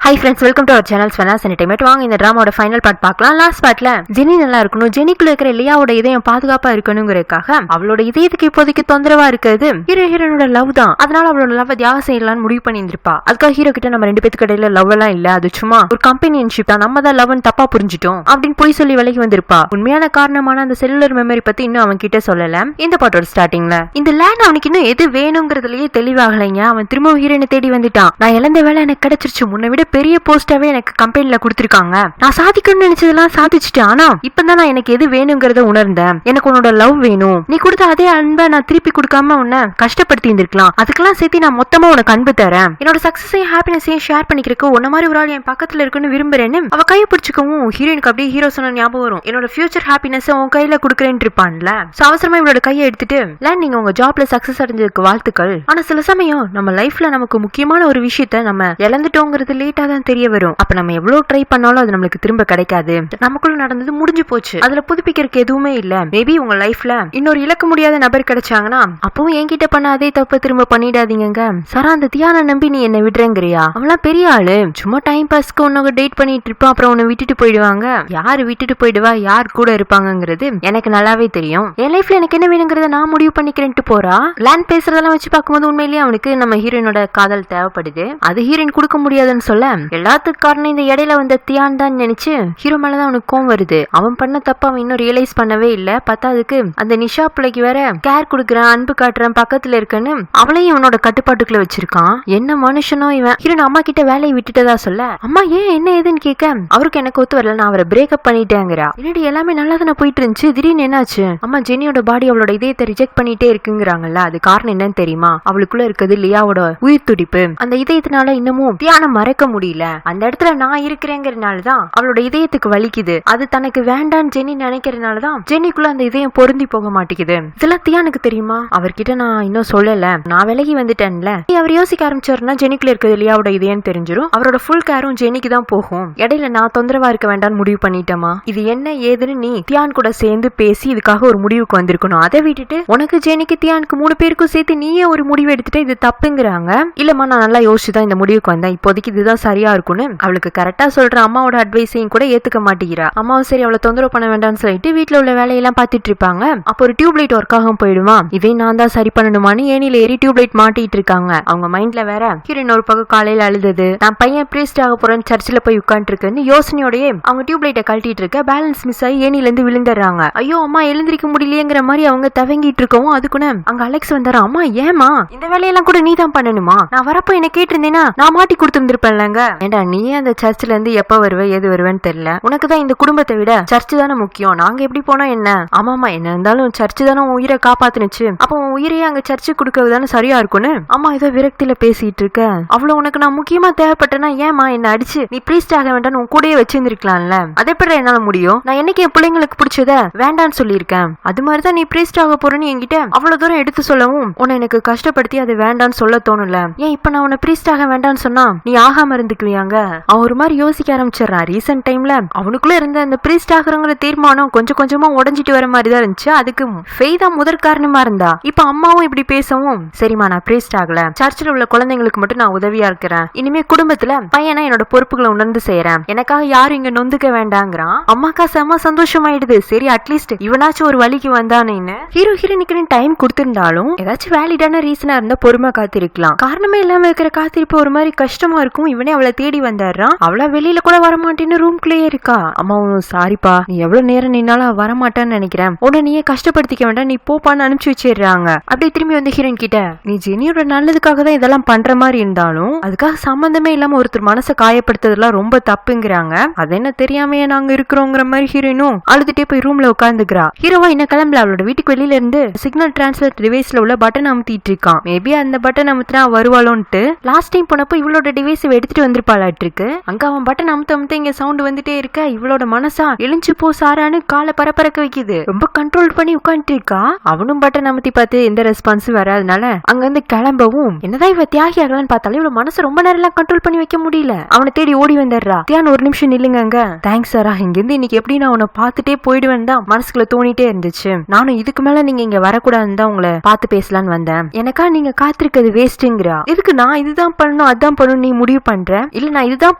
Hi friends, welcome to our channel Swanas Entertainment. வாங்க இந்த டிராமாவோட final part பார்க்கலாம். Last பார்ட்ல ஜெனி நல்லா இருக்கணும், ஜெனிக்குள்ள இருக்கிற லியாவோட இதயம் பாதுகாப்பா இருக்கணுங்கிறதுக்காக அவளோட இதயத்துக்கு இப்போதைக்கு தொந்தரவா இருக்குது ஹீரோனோட லவ் தான். அதனால அவளோட லவ் தியாகம் செய்யலாம்னு முடிவு பண்ணி இருந்திருப்பா. அதுக்காக ஹீரோ கிட்ட நம்ம ரெண்டு பேத்துக்கு இடையில லவ் எல்லாம் இல்ல, அது சும்மா ஒரு கம்பெனியன்ஷிப் தான், நம்ம தான் லவ்னு தப்பா புரிஞ்சிட்டோம் அப்படின்னு போய் சொல்லி விலகி வந்திருப்பா. உண்மையான காரணமான அந்த செல்லுலர் மெமரி பத்தி இன்னும் அவன் கிட்ட சொல்லல. இந்த பாட்டோட ஸ்டார்டிங்ல இந்த லேண்ட் அவனுக்கு இன்னும் எது வேணுங்கிறதுலயே தெளிவாகலைங்க. அவன் திரும்ப ஹீரோனை தேடி வந்துட்டான். நான் இழந்த வேலை எனக்கு கிடைச்சிருச்சு, முன்ன விட பெரிய போஸ்டாவே எனக்கு கம்பெனில கொடுத்திருக்காங்க, நான் சாதிக்கணும்னு நினைச்சதெல்லாம் சாதிச்சுட்டேன். ஆனா இப்பதான் நான் எனக்கு எது வேணுங்கிறத உணர்ந்தேன். எனக்கு உன்னோட லவ் வேணும், நீ கொடுத்த அதே அன்பை நான் திருப்பி கொடுக்காம உன்னை கஷ்டப்படுத்தி இருந்திருக்கலாம், அதுக்கெல்லாம் சேர்த்து நான் மொத்தமா உனக்கு அன்பு தரேன், என்னோட சக்சஸையும் ஹாப்பினஸையும் ஷேர் பண்ணிக்கிறதுக்கு உன்ன மாதிரி ஒரு ஆள் என் பக்கத்துல இருக்குன்னு விரும்புறேன்னு அவ கையை பிடிச்சிக்கவும் ஹீரோனுக்கு அப்படியே ஹீரோ சொன்ன ஞாபகம் வரும். என்னோட ஃபியூச்சர் ஹாப்பினஸ் உன் கையில கொடுக்குறேன்னு இருப்பான்ல. அவசரமா இவளோட கையை எடுத்துட்டு லேண்ட் நீங்க உங்க ஜாப்ல சக்சஸ் அடைஞ்சதுக்கு வாழ்த்துக்கள், ஆனா சில சமயம் நம்ம லைஃப்ல நமக்கு முக்கியமான ஒரு விஷயத்த நம்ம இழந்துட்டோங்கிறது லேட்டா தான் தெரிய வரும். அப்ப நம்ம எவ்வளவு ட்ரை பண்ணாலும் அது நம்மளுக்கு திரும்ப கிடைக்காது. நமக்குள்ள நடந்தது முடிஞ்சு போச்சு, அதுல புதுப்பிக்கிறதுக்கு எதுவுமே இல்ல. மேபி உங்க லைஃப்ல இன்னொரு இழக்க முடியாத நபர் கிடைச்சாங்கன்னா அப்பவும் என்கிட்ட பண்ண அதே தப்பு திரும்ப பண்ணிடாதீங்க. சரா அந்த தியான நம்பி நீ என்ன விடுறேங்கிறியா? அவெல்லாம் பெரிய ஆளு, சும்மா டைம் பாஸ்க்கு உன்னோட டேட் பண்ணிட்டு இருப்பான், அப்புறம் உன்னை விட்டுட்டு போயிடுவாங்க. யாரு விட்டுட்டு போயிடுவா, யார் கூட இருப்பாங்கிறது எனக்கு நல்லாவே தெரியும். என் லைஃப்ல எனக்கு என்ன வேணுங்கிறத நான் முடிவு பண்ணிக்கிறேன்ட்டு போறா. லேண்ட் பேசுறதெல்லாம் வச்சு பார்க்கும்போது உண்மையிலேயே அவனுக்கு நம்ம ஹீரோனோட காதல் தேவைப்படுது. அது ஹீரோயின் கொடுக்க முடியாதுன்னு சொல்ல எல்லாத்துக்கும் காரணம் இந்த இடையில வந்த தியான் தான் நினைச்சு ஹீரோ மேலதான் அவனுக்கு கோவம் வருது. அவன் பண்ண தப்ப அவன் இன்னும் ரியலைஸ் பண்ணவே இல்ல. பத்தாதுக்கு அந்த நிஷா பிள்ளைக்கு வேற கேர் கொடுக்குறான், அன்பு காட்டுறான், பக்கத்துல இருக்குன்னு அவளையும் இவனோட கட்டுப்பாட்டுக்குள்ள வச்சிருக்கான். என்ன மனுஷனோ இவன். ஹீரோன் அம்மா கிட்ட வேலையை விட்டுட்டதா சொல்ல அம்மா ஏன் என்ன ஏதுன்னு கேட்க அவருக்கு எனக்கு ஒத்து வரல, நான் அவரை பிரேக்அப் பண்ணிட்டேங்கிறா. என்னடி எல்லாமே நல்லா தானே போயிட்டு இருந்துச்சு, திடீர்னு என்னாச்சு? அம்மா ஜெனியோட பாடி அவளோட இதயத்தை ரிஜெக்ட் பண்ணிட்டே இருக்குங்கிறாங்கல்ல, அது காரணம் என்னன்னு தெரியுமா? அவளுக்குள்ள இருக்கிறது லியாவோட உயிர் துடிப்பு. அந்த இதயத்தினால இன்னமும் தியானம் மறைக்க முடியல. அந்த இடத்துல நான் இருக்கிறேங்கிறதுனாலதான் அவளோட இதயத்துக்கு வலிக்குது. அது தனக்கு வேண்டான்னு ஜெனி நினைக்கிறதுனாலதான் ஜெனிக்குள்ள அந்த இதயம் பொருந்தி போக மாட்டேங்குது. இதெல்லாம் தியானுக்கு தெரியுமா? அவர்கிட்ட நான் இன்னும் சொல்லல, நான் விலகி வந்துட்டேன்ல. அவர் யோசிக்க ஆரம்பிச்சாருன்னா ஜெனிக்குள்ள இருக்கிறது லியாவோட இதயம் தெரிஞ்சிடும். அவரோட ஃபுல் கேரும் ஜெனிக்கு தான் போகும். இடையில நான் தொந்தரவா இருக்க வேண்டாம்னு முடிவு பண்ணிட்டேமா. இது என்ன ஏதுன்னு நீ தியான் கூட சேர்ந்து பேசி இதுக்காக ஒரு முடிவுக்கு வந்திருக்கணும். அதை விட்டுட்டு உனக்கு ஜெனிக்கு தியானுக்கு 3 பேருக்கும் சேர்த்து நீயே ஒரு முடிவு எடுத்துட்டு இது தப்புங்கிறாங்க. இல்லம்மா நான் நல்லா யோசிச்சுதான் இந்த முடிவுக்கு வந்தேன், இப்போதைக்கு இதுதான் சரியா இருக்கும்னு அவளுக்கு கரெக்டா சொல்ற அம்மாவோட அட்வைஸையும் கூட ஏத்துக்க மாட்டேங்கிறா. அம்மாவும் சரி அவளை தொந்தரவு பண்ண வேண்டாம்னு சொல்லிட்டு வீட்டுல உள்ள வேலையெல்லாம் பாத்துட்டு இருப்பாங்க. அப்போ ஒரு டியூப் லைட் ஒர்க் ஆகும் போயிடுமா, இதை நான் தான் சரி பண்ணணுமான்னு ஏனில ஏறி டியூப் லைட் மாட்டிட்டு இருக்காங்க. அவங்க மைண்ட்ல வேற ஹீரோயின் ஒரு பக்கம் காலையில அழுதது, நான் பையன் பிரீஸ்ட் ஆக போறேன்னு சர்ச்சில் போய் உட்காந்து இருக்குன்னு யோசனையோடய அவங்க டியூப் லைட்டை கழட்டிட்டு இருக்க பேலன்ஸ் மிஸ் ஆகி ஏனில இருந்து விழுந்துடுறாங்க. ஐயோ அம்மா எழுந்திருக்க முடியலையேங்கிற மாதிரி அவங்க தவங்கிட்டு இருக்கவும் அதுக்குன்னு அங்க அலெக்ஸ் வந்தாரு. அம்மா ஏமா இந்த வேலையெல்லாம் கூட நீ தான் பண்ணணுமா? நான் வரப்போ என்ன கேட்டிருந்தேன்னா நான் மாட்டி கொடுத்துருந்துருப்பேன்லங்க. ஏண்டா நீ அந்த சர்ச்சில இருந்து எப்ப வருவ எது வருவேன்னு தெரியல, உனக்குதான் இந்த குடும்பத்தை விட சர்ச்சு தானே முக்கியம், நாங்க எப்படி போனா என்ன? ஆமாமா என்ன இருந்தாலும் சர்ச்சு தானே உன் உயிரை காப்பாத்துனுச்சு, அப்போ உன் உயிரையே அங்க சர்ச்சு கொடுக்கறது தானே சரியா இருக்கும்னு அம்மா ஏதோ விரக்தியில பேசிட்டு இருக்க. அவ்வளவு உனக்கு நான் முக்கியமா தேவைப்பட்டேன்னா ஏமா என்ன அடிச்சு நீ பிரீஸ்ட் ஆக வேண்டாம்னு உன் கூடயே வச்சிருந்திருக்கலாம்ல. அதே எப்படி என்னால முடியும்? நான் என்னைக்கு என் பிள்ளைங்களுக்கு பிடிச்சத வேண்டான்னு சொல்லியிருக்கேன், அது மாதிரிதான் நீ பிரீஸ்ட் ஆக போறேன்னு என்கிட்ட அவ்வளவு தூரம் எடுத்து சொல்லவும் உன்னை எனக்கு கஷ்டப்படுத்தி அது வேண்டான்னு சொல்ல தோணுல. ஏன் இப்ப நான் உன்னை பிரீஸ்ட் ஆக வேண்டான்னு சொன்னா நீ ஆகாம இருந்துக்குவியாங்க? அவன் ஒரு மாதிரி யோசிக்க ஆரம்பிச்சிடறான். ரீசெண்ட் டைம்ல அவனுக்குள்ள இருந்த அந்த பிரீஸ்ட் ஆகிறவங்கள தீர்மானம் கொஞ்சம் கொஞ்சமா உடஞ்சிட்டு வர மாதிரி தான் இருந்துச்சு. அதுக்கு ஃபெய்தா முதற் காரணமா இருந்தா. இப்ப அம்மாவும் இப்படி பேசவும் சரிமா நான் பிரீஸ்ட் ஆகல, சர்ச்சில் உள்ள குழந்தைங்களுக்கு மட்டும் நான் உதவியா இருக்கிறேன், இனிமே குடும்பத்துல பையனா என்னோட பொறுப்புகளை உணர்ந்து செய்யறேன், எனக்காக யாரும் இங்க நொந்துக்க வேண்டாங்கிறான். அம்மாக்கா செம்ம சந்தோஷமாயிடுது. சரி அட்லீஸ்ட் இவனாச்சும் ஒரு வழிக்கு வந்தானேன்னு ஹீரோயினுக்கு டைம் கொடுத்திருந்தாலும் ஏதாச்சும் வேலிடான ரீசனா இருந்தா பொறுமை காத்திருக்கலாம். காரணமே இல்லாம இருக்கிற காத்திருப்பு ஒரு மாதிரி கஷ்டமா இருக்கும். இவனே அவளை தேடி வந்தாடுறான். அவளா வெளியில கூட வரமாட்டேன்னு ரூம்குள்ளேயே இருக்கா. அம்மாவும் சாரிப்பா நீ எவ்வளவு நேரம் நின்னாலும் வரமாட்டான்னு நினைக்கிறேன், உடனே நீயே கஷ்டப்படுத்திக்க வேண்டாம், நீ போப்பான்னு அனுப்பிச்சு வச்சிடுறாங்க. அப்படியே திரும்பி வந்து ஹீரோயின் கிட்ட நீ ஜெனியோட நல்லதுக்காக தான் இதெல்லாம் பண்ற மாதிரி இருந்தாலும் அதுக்காக சம்பந்தமே இல்லாம ஒருத்தர் மனசை காயப்படுத்துறதுலாம் ரொம்ப தப்புங்கிறாங்க. அது என்ன தெரியாமையே நாங்க இருக்கிறோங்கிற மாதிரி ஹீரோயினும் அழுதுட்டே போய் ரூம்ல உட்காந்துக்கிறா. ஹீரோவா இன்னும் கிளம்பல. அவளோட வீட்டுக்கு வெளியில இருந்து சிக்னல் டிரான்ஸ்ஃபர் டிவைஸ்ல உள்ள பட்டன் அமுத்திட்டு இருக்கான். மேபி அந்த பட்டன் அமுத்தினா வருவாளோன்ட்டு லாஸ்ட் டைம் போனப்போ இவளோட டிவைஸ் எடுத்துட்டு வந்திருப்பாளாட்டு இருக்கு. அங்க அவன் பட்டன் அமுத்த இங்க சவுண்ட் வந்துட்டே இருக்க இவளோட மனசா எழுஞ்சு போ சாரான்னு காலை பரப்பறக்க வைக்குது. ரொம்ப கண்ட்ரோல் பண்ணி உட்காந்துட்டு இருக்கா. அவனும் பட்டன் அமுத்தி பார்த்து எந்த ரெஸ்பான்ஸும் வராதனால அங்க இருந்து கிளம்பவும் என்னதான் இவ தியாகி ஆகலான்னு பார்த்தாலும் இவளோட மனசு ரொம்ப நேரம் கண்ட்ரோல் பண்ணி வைக்க முடியல. அவனை தேடி ஓடி வந்துடுறா. தியான் ஒரு நிமிஷம் நில்லுங்க, தேங்க்ஸ் சாரா, இங்க இருந்து இன்னைக்கு எப்படி நான் உன்னை பார்த்துட்டே போயிடுவேன் தான் மனசுக்குள்ள தோணிட்டே இருந்துச்சு. நானும் இதுக்கு மேல நீங்க இங்க வரக்கூடாதுன்னு தான் உங்களை பார்த்து பேசலான்னு வந்தேன். எனக்கா நீங்க காத்திருக்கிறது வேஸ்ட்ங்கிறா. இதுக்கு நான் இதுதான் பண்ணணும் அதான் பண்ணணும் நீ முடிவு பண்ற, இல்ல நான் இதுதான்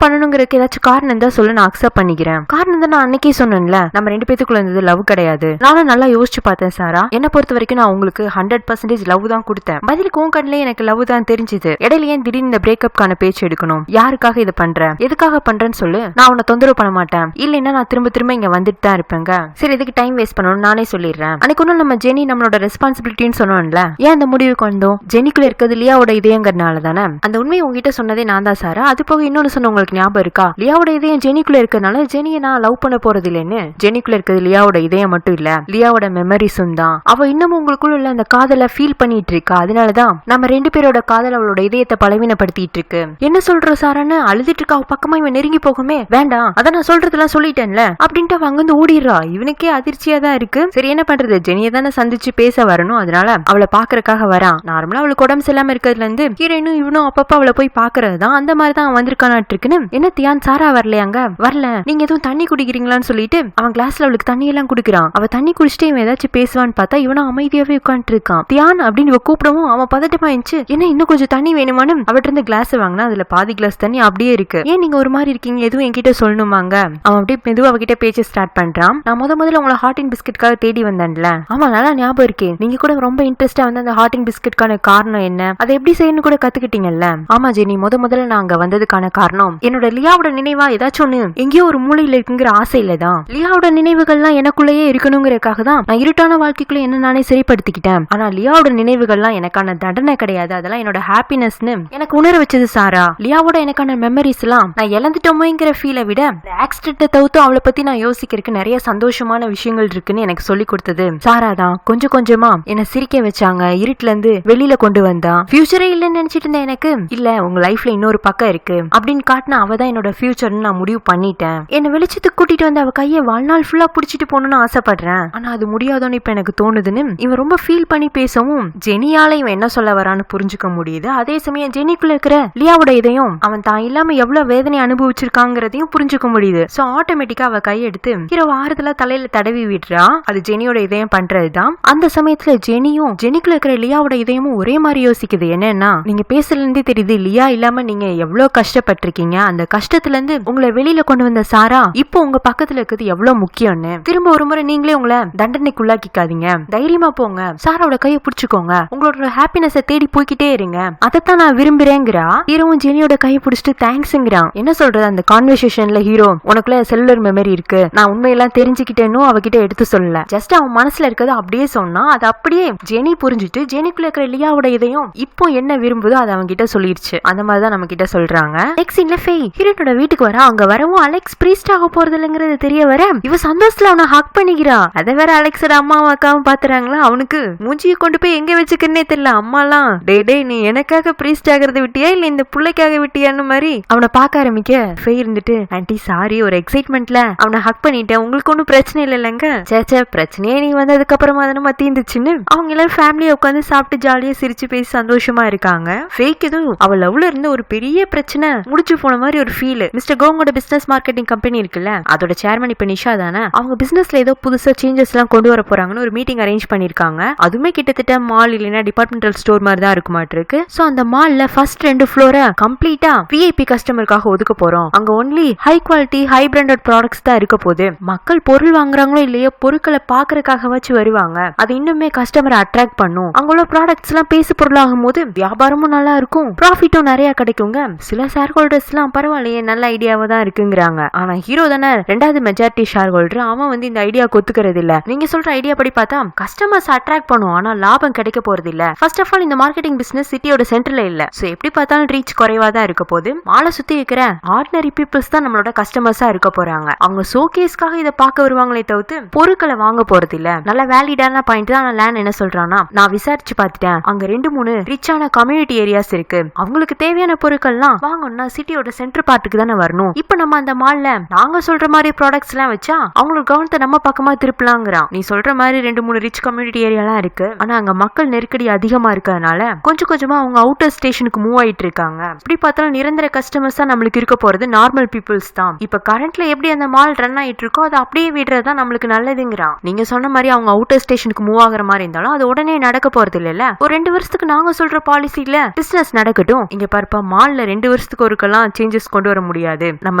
பண்ணணுங்கிறதுக்கு ஏதாச்சும் காரணம் தான் சொல்ல நான் அக்செப்ட் பண்ணிக்கிறேன். காரணம் தான் நான் அன்னைக்கே சொன்னேன்ல, நம்ம 2 பேத்துக்குள்ள இருந்தது லவ் கிடையாது. நானும் நல்லா யோசிச்சு பார்த்தேன் சாரா. என்ன பொறுத்த வரைக்கும் நான் உங்களுக்கு 100% லவ் தான் கொடுத்தேன். பதிலுக்கு உன் கண்ணிலே எனக்கு லவ் தான் தெரிஞ்சுது. இடையில ஏன் திடீர்னு இந்த பிரேக்கப்கான பேச்சு எடுக்கணும்? யாருக்காக இது பண்ற, எதுக்காக பண்றேன்னு சொல்லு. நான் உன்னை தொந்தரவு பண்ண மாட்டேன். இல்லைன்னா நான் திரும்ப திரும்ப இங்க வந்துட்டு தான் இருப்பேங்க. சரி, இதுக்கு டைம் வேஸ்ட் பண்ணணும் நானே சொல்லிடுறேன். அன்னைக்கு ஒன்னும் நம்ம ஜெனி நம்மளோட ரெஸ்பான்சிபிலிட்டின்னு சொன்னோம்ல, ஏன் அந்த முடிவுக்கு வந்தோம்? ஜெனிக்குள்ள இருக்கிறது லியாவோட இதயங்கிறதுனால தானே. அந்த உண்மையை உங்ககிட்ட சொன்னதே நான் தான் சாரா. அது போக இன்னொன்னு சொன்ன உங்களுக்கு ஞாபகம் இருக்கா? லியாவோட இதயம் ஜெனிக்குள்ள இருக்கிறதுனால ஜெனியை நான் லவ் பண்ண போறது இல்லைன்னு. ஜெனிக்குள்ள இருக்கிறது லியாவோட இதயம் மட்டும் இல்ல, லியாவோட மெமரிஸும் தான். அவ இன்னமும் உங்களுக்குள்ள உள்ள அந்த காதலை ஃபீல் பண்ணிட்டு இருக்கா. அதனாலதான் நம்ம 2 பேரோட காதல் அவளோட இதயத்தை பலவீனப்படுத்திட்டு இருக்கு. என்ன சொல்ற சாரான்னு அழுதுட்டு இருக்கா. பக்கமா இவன் நெருங்கி போகுமே, வேண்டாம் அதான் நான் சொல்றதெல்லாம் சொல்லிட்டேன்ல அப்படின்ட்டு அவ அங்கிருந்து ஓடிடுறா. இவனுக்கே அதிர்ச்சியா தான் இருக்கு. சரி என்ன பண்றது, ஜெனியை தானே சந்திச்சு பேச வரணும். அதனால அவளை பாக்குறதுக்காக வரான். நார்மலா அவளுக்கு உடம்பு சரியில்லாம இருக்கிறதுல இருந்து ஹீரோயினும் இவனும் அப்பப்ப அவளை போய் பாக்குறதுதான். அந்த மாதிரி தான் வந்திருக்கானாட்டு இருக்குன்னு. என்ன தியான் சாரா வரலையாங்க? வரல, நீங்க எதுவும் தண்ணி குடிக்கிறீங்களான்னு சொல்லிட்டு அவன் கிளாஸ்ல அவளுக்கு தண்ணி எல்லாம் குடுக்குறான். அவ தண்ணி குடிச்சிட்டு இவன் ஏதாச்சும் பேசுவான்னு பார்த்தா இவனும் அமைதியாவே உட்காந்துட்டு இருக்கான். தியான் அப்படின்னு இவ கூப்பிடவும் அவன் பதட்டமாயிடுச்சு. என்ன இன்னும் கொஞ்சம் தண்ணி வேணுமான்னு அவட்ட இருந்து கிளாஸ் வாங்கினா அதுல பாதி கிளாஸ் தண்ணி அப்படியே இருக்கு. ஏன் நீங்க ஒரு மாதிரி இருக்கீங்க, எதுவும் என்கிட்ட சொல்லணுமாங்க? அவன் அப்படியே மெதுவா அவகிட்ட பேச்சு ஸ்டார்ட் பண்றான். நான் முதல்ல உங்களை ஹாட் அண்ட் பிஸ்கெட்காக தேடி வந்தேன்ல. ஆமா நல்லா ஞாபகம் இருக்கு. நீங்க கூட ரொம்ப இன்ட்ரெஸ்டா வந்து அந்த ஹாட் அண்ட் பிஸ்கெட்கான காரணம் என்ன, அதை எப்படி செய்யணும் கூட கத்துக்கிட்டீங்கல்ல. ஆமா ஜெனி, முதல்ல நான் அங்க வந்ததுக்கான காரணம் என்னோட லியாவோட நினைவா ஏதாச்சும் ஒண்ணு எங்கேயோ ஒரு மூலையில இருக்குங்கிற ஆசையில தான். லியாவோட நினைவுகள்லாம் எனக்குள்ளேயே இருக்கணுங்கிறதுக்காக தான் நான் இருட்டான வாழ்க்கைக்குள்ள என்ன நானே சரிப்படுத்திக்கிட்டேன். ஆனா லியாவோட நினைவுகள்லாம் எனக்கான தண்டனை கிடையாது, அதெல்லாம் என்னோட ஹாப்பினஸ்னு எனக்கு உணர வச்சது சாரா. லியாவோட எனக்கான மெமரிஸ் எல்லாம் நான் இழந்துட்டோமோங்கிற ஃபீலை விட ஆக்சிடென்ட்டை தவிர்த்து அவளை பத்தி நான் யோசிக்கிறதுக்கு நிறைய சந்தோஷமான விஷயங்கள் இருக்குன்னு எனக்கு சொல்லி கொடுத்தது சாரா தான். கொஞ்சம் கொஞ்சமா என்ன சிரிக்க வச்சாங்க, இருட்டுல இருந்து வெளியில கொண்டு வந்தா. ஃபியூச்சரே இல்லைன்னு நினைச்சிட்டு இருந்தேன். எனக்கு இல்ல உங்க லைஃப்ல இன்னொரு பக்கம் இருக்கு அப்படின்னு காட்டினா அவ தான் என்னோட ஃபியூச்சர்னு நான் முடிவு பண்ணிட்டேன். என்ன வெளிச்சத்துக்கு கூட்டிட்டு வந்து அவ கையை வாழ்நாள் ஃபுல்லா புடிச்சிட்டு போகணும்னு ஆசைப்படுறேன். ஆனா அது முடியாதோன்னு இப்ப எனக்கு தோணுதுன்னு இவன் ரொம்ப ஃபீல் பண்ணி பேசவும் ஜெனியால இவன் என்ன சொல்ல வரான்னு புரிஞ்சுக்க முடியுது. அதே சமயம் ஜெனிக்குள்ள இருக்கிற லியாவோட இதையும் அவன் தான் இல்லாம எவ்வளவு வேதனை அனுபவிச்சிருக்காங்கிறதையும் புரிஞ்சுக்க முடியுது. சோ ஆட்டோமேட்டிக்கா அவ கையெடுத்து ஹீரோ ஆறுதலா தலையில தடவி விடுறா. அது ஜெனியோட இதயம் பண்றதுதான். அந்த சமயத்துல ஜெனியும் ஜெனிக்குள்ள இருக்கிற லியாவோட இதயமும் ஒரே மாதிரி யோசிக்குது. என்னன்னா, நீங்க பேசுறதுல இருந்தே தெரியுது லியா இல்லாம நீங்க எவ்வளவு கஷ்டப்பட்டிருக்கீங்க. அந்த கஷ்டத்துல இருந்து உங்களை வெளியில கொண்டு வந்த சாரா இப்போ உங்க பக்கத்துல இருக்கிறது எவ்வளவு முக்கியம்னு. திரும்ப ஒரு முறை நீங்களே உங்களை தண்டனைக்கு உள்ளாக்கிக்காதீங்க, தைரியமா போங்க, சாராவோட கையை பிடிச்சுக்கோங்க, உங்களோட ஹாப்பினஸ் தேடி போய்கிட்டே இருங்க, அதைத்தான் நான் விரும்புறேங்கிறா. ஹீரோவும் ஜெனியோட கையை பிடிச்சிட்டு தேங்க்ஸ்ங்கிறான். என்ன சொல்றது, அந்த கான்வர்சேஷன்ல ஹீரோ உனக்குள்ள செல்லுலர் மெமரி இருக்கு, நான் உண்மையெல்லாம் தெரிஞ்சுக்கிட்டேன்னு அவகிட்ட எடுத்து சொல்லல, ஜஸ்ட் அவன் மனசுல இருக்கிறது அப்படியே சொன்னா அது அப்படியே ஜெனி புரிஞ்சுட்டு ஜெனிக்குள்ள இருக்கிற லியாவோட இதையும் இப்போ என்ன விரும்புதோ அதை அவங்க கிட்ட சொல்லிடுச்சு. அந்த மாதிரிதான் நம்ம கிட்ட சொல்றாங்க. நெக்ஸ்ட் சீன்ல ஃபேய் ஹீரோனோட வீட்டுக்கு வர. அங்க வரவும் அலெக்ஸ் பிரீஸ்ட் ஆக போறது இல்லங்கிறது தெரிய வர இவ சந்தோஷத்துல அவனை ஹக் பண்ணிக்கிறா. அதை வேற அலெக்ஸோட அம்மாவும் அக்காவும் பாத்துறாங்களா. அவனுக்கு மூஞ்சியை கொண்டு போய் எங்க வச்சுக்கன்னே தெரியல. அம்மாலாம் டே நீ எனக்காக பிரீஸ்ட் ஆகிறத விட்டியா இல்ல இந்த பிள்ளைக்காக விட்டியான்னு மாதிரி அவனை பார்க்க ஆரம்பிக்க ஃபேய் இருந்துட்டு ஆன்ட்டி சாரி ஒரு எக்ஸைட்மெண்ட்ல அவனை ஹக் பண்ணிட்டேன், உங்களுக்கு ஒன்னும் பிரச்சனை இல்லைங்க. சேச்சே பிரச்சனையே நீ வந்ததுக்கு அப்புறமா தானே மத்தியிருந்துச்சுன்னு அவங்க எல்லாரும் ஃபேமிலியா உட்காந்து சாப்பிட்டு ஜாலியா சிரிச்சு பேசி சந்தோஷமா இருக்காங்க. ஃபேக் எதுவும் அவ லவ்ல இருந்து ஒரு பெரிய பிரச்சனை முடிச்சு போன மாதிரி ஒரு ஃபீல். மிஸ்டர் கோங்கோட பிசினஸ் மார்க்கெட்டிங் கம்பெனி இருக்குல்ல, அதோட சேர்மன் இப்ப நிஷா தானே. அவங்க பிசினஸ்ல ஏதோ புதுசா சேஞ்சஸ் எல்லாம் கொண்டு வர போறாங்கன்னு ஒரு மீட்டிங் அரேஞ்ச் பண்ணிருக்காங்க. அதுவுமே கிட்டத்தட்ட மால் இல்லைன்னா டிபார்ட்மெண்டல் ஸ்டோர் மாதிரி தான் இருக்குமாட்டிருக்கு. சோ அந்த மால்ல ஃபர்ஸ்ட் 2 ஃப்ளோரை கம்ப்ளீட்டா விஐபி கஸ்டமருக்காக ஒதுக்க போறோம். அங்க only high quality high branded products தான் இருக்க போகுது. மக்கள் பொருள் வாங்குறாங்களோ இல்லையோ பொருட்களை பாக்குறதுக்காக வச்சு வருவாங்க. அது இன்னுமே கஸ்டமரை அட்ராக்ட் பண்ணும். அங்களோட ப்ராடக்ட்ஸ் எல்லாம் பேசு பொருளாகும் போது வியாபாரமும் நல்லா இருக்கும், ப்ராஃபிட்டும் நிறைய கிடைக்குங்க. சில ஷேர் ஹோல்டர்ஸ் எல்லாம் பரவாயில்லையே நல்ல ஐடியாவா தான் இருக்குங்கிறாங்க. ஆனா ஹீரோ தானே 2வது மெஜாரிட்டி ஷேர் ஹோல்டர், அவன் வந்து இந்த ஐடியா ஒத்துக்கிறது இல்ல. நீங்க சொல்ற ஐடியா படி பார்த்தா கஸ்டமர்ஸ் அட்ராக்ட் பண்ணும், ஆனா லாபம் கிடைக்க போறது இல்ல. ஃபர்ஸ்ட் ஆஃப் ஆல் இந்த மார்க்கெட்டிங் பிசினஸ் சிட்டியோட சென்டர்ல இல்ல. சோ எப்படி பார்த்தாலும் ரீச் குறைவா தான் இருக்க போகுது. மாலை சுத்தி இருக்கிற ஆர்டினரி பீப்புள்ஸ் தான் நம்மளோட கஸ்டமர்ஸா இருக்க போறாங்க. அவங்க ஷோகேஸ்க்காக இதை பார்க்க வருவாங்களே தவிர்த்து பொருட்களை வாங்க போறது இல்ல. நல்ல வேலிடான பாயிண்ட் தான். லேன் என்ன சொல்றானா, நான் விசாரிச்சு பார்த்துட்டேன், அங்க 2-3 ரிச்சான கம்யூனிட்டி ஏரியாஸ் இருக்கு. அவங்களுக்கு தேவையான பொருட்கள்லாம் வாங்கணும்னா சிட்டியோட சென்டர் பார்ட்டுக்கு தானே வரணும். இப்ப நம்ம அந்த மால்ல நாங்க சொல்ற மாதிரி ப்ராடக்ட்ஸ் எல்லாம் வச்சா அவங்களோட கவனத்தை நம்ம பக்கமா திருப்பலாங்கிறான். நீ சொல்ற மாதிரி 2-3 ரிச் கம்யூனிட்டி ஏரியாலாம் இருக்கு, ஆனா அங்க மக்கள் நெருக்கடி அதிகமா இருக்கறனால கொஞ்சம் கொஞ்சமா அவங்க அவுட்டர் ஸ்டேஷனுக்கு மூவ் ஆயிட்டு இருக்காங்க. இப்படி பார்த்தாலும் நிரந்தர கஸ்டமர்ஸா நம்மளுக்கு இருக்க போறது நார்மல் பீப்புள்ஸ் தான். இப்ப கரண்ட்ல எப்படி அந்த மால் ரன் ஆயிட்டு இருக்கோ அதை அப்படியே விடுறதா நம்மளுக்கு நல்லதுங்கிறான். நீங்க சொன்ன மாதிரி அவங்க அவுட்டர் ஸ்டேஷனுக்கு மூவ் ஆகுற மாதிரி இருந்தாலும் அது உடனே நடக்க போறது இல்ல. ஒரு 2 வருஷத்துக்கு நாங்க சொல்ற பாலிசில பிசினஸ் நடக்கட்டும். இங்க பாருப்பா, மால்ல 2 வருஷத்துக்கு மாசத்துக்கு ஒருக்கெல்லாம் சேஞ்சஸ் கொண்டு வர முடியாது. நம்ம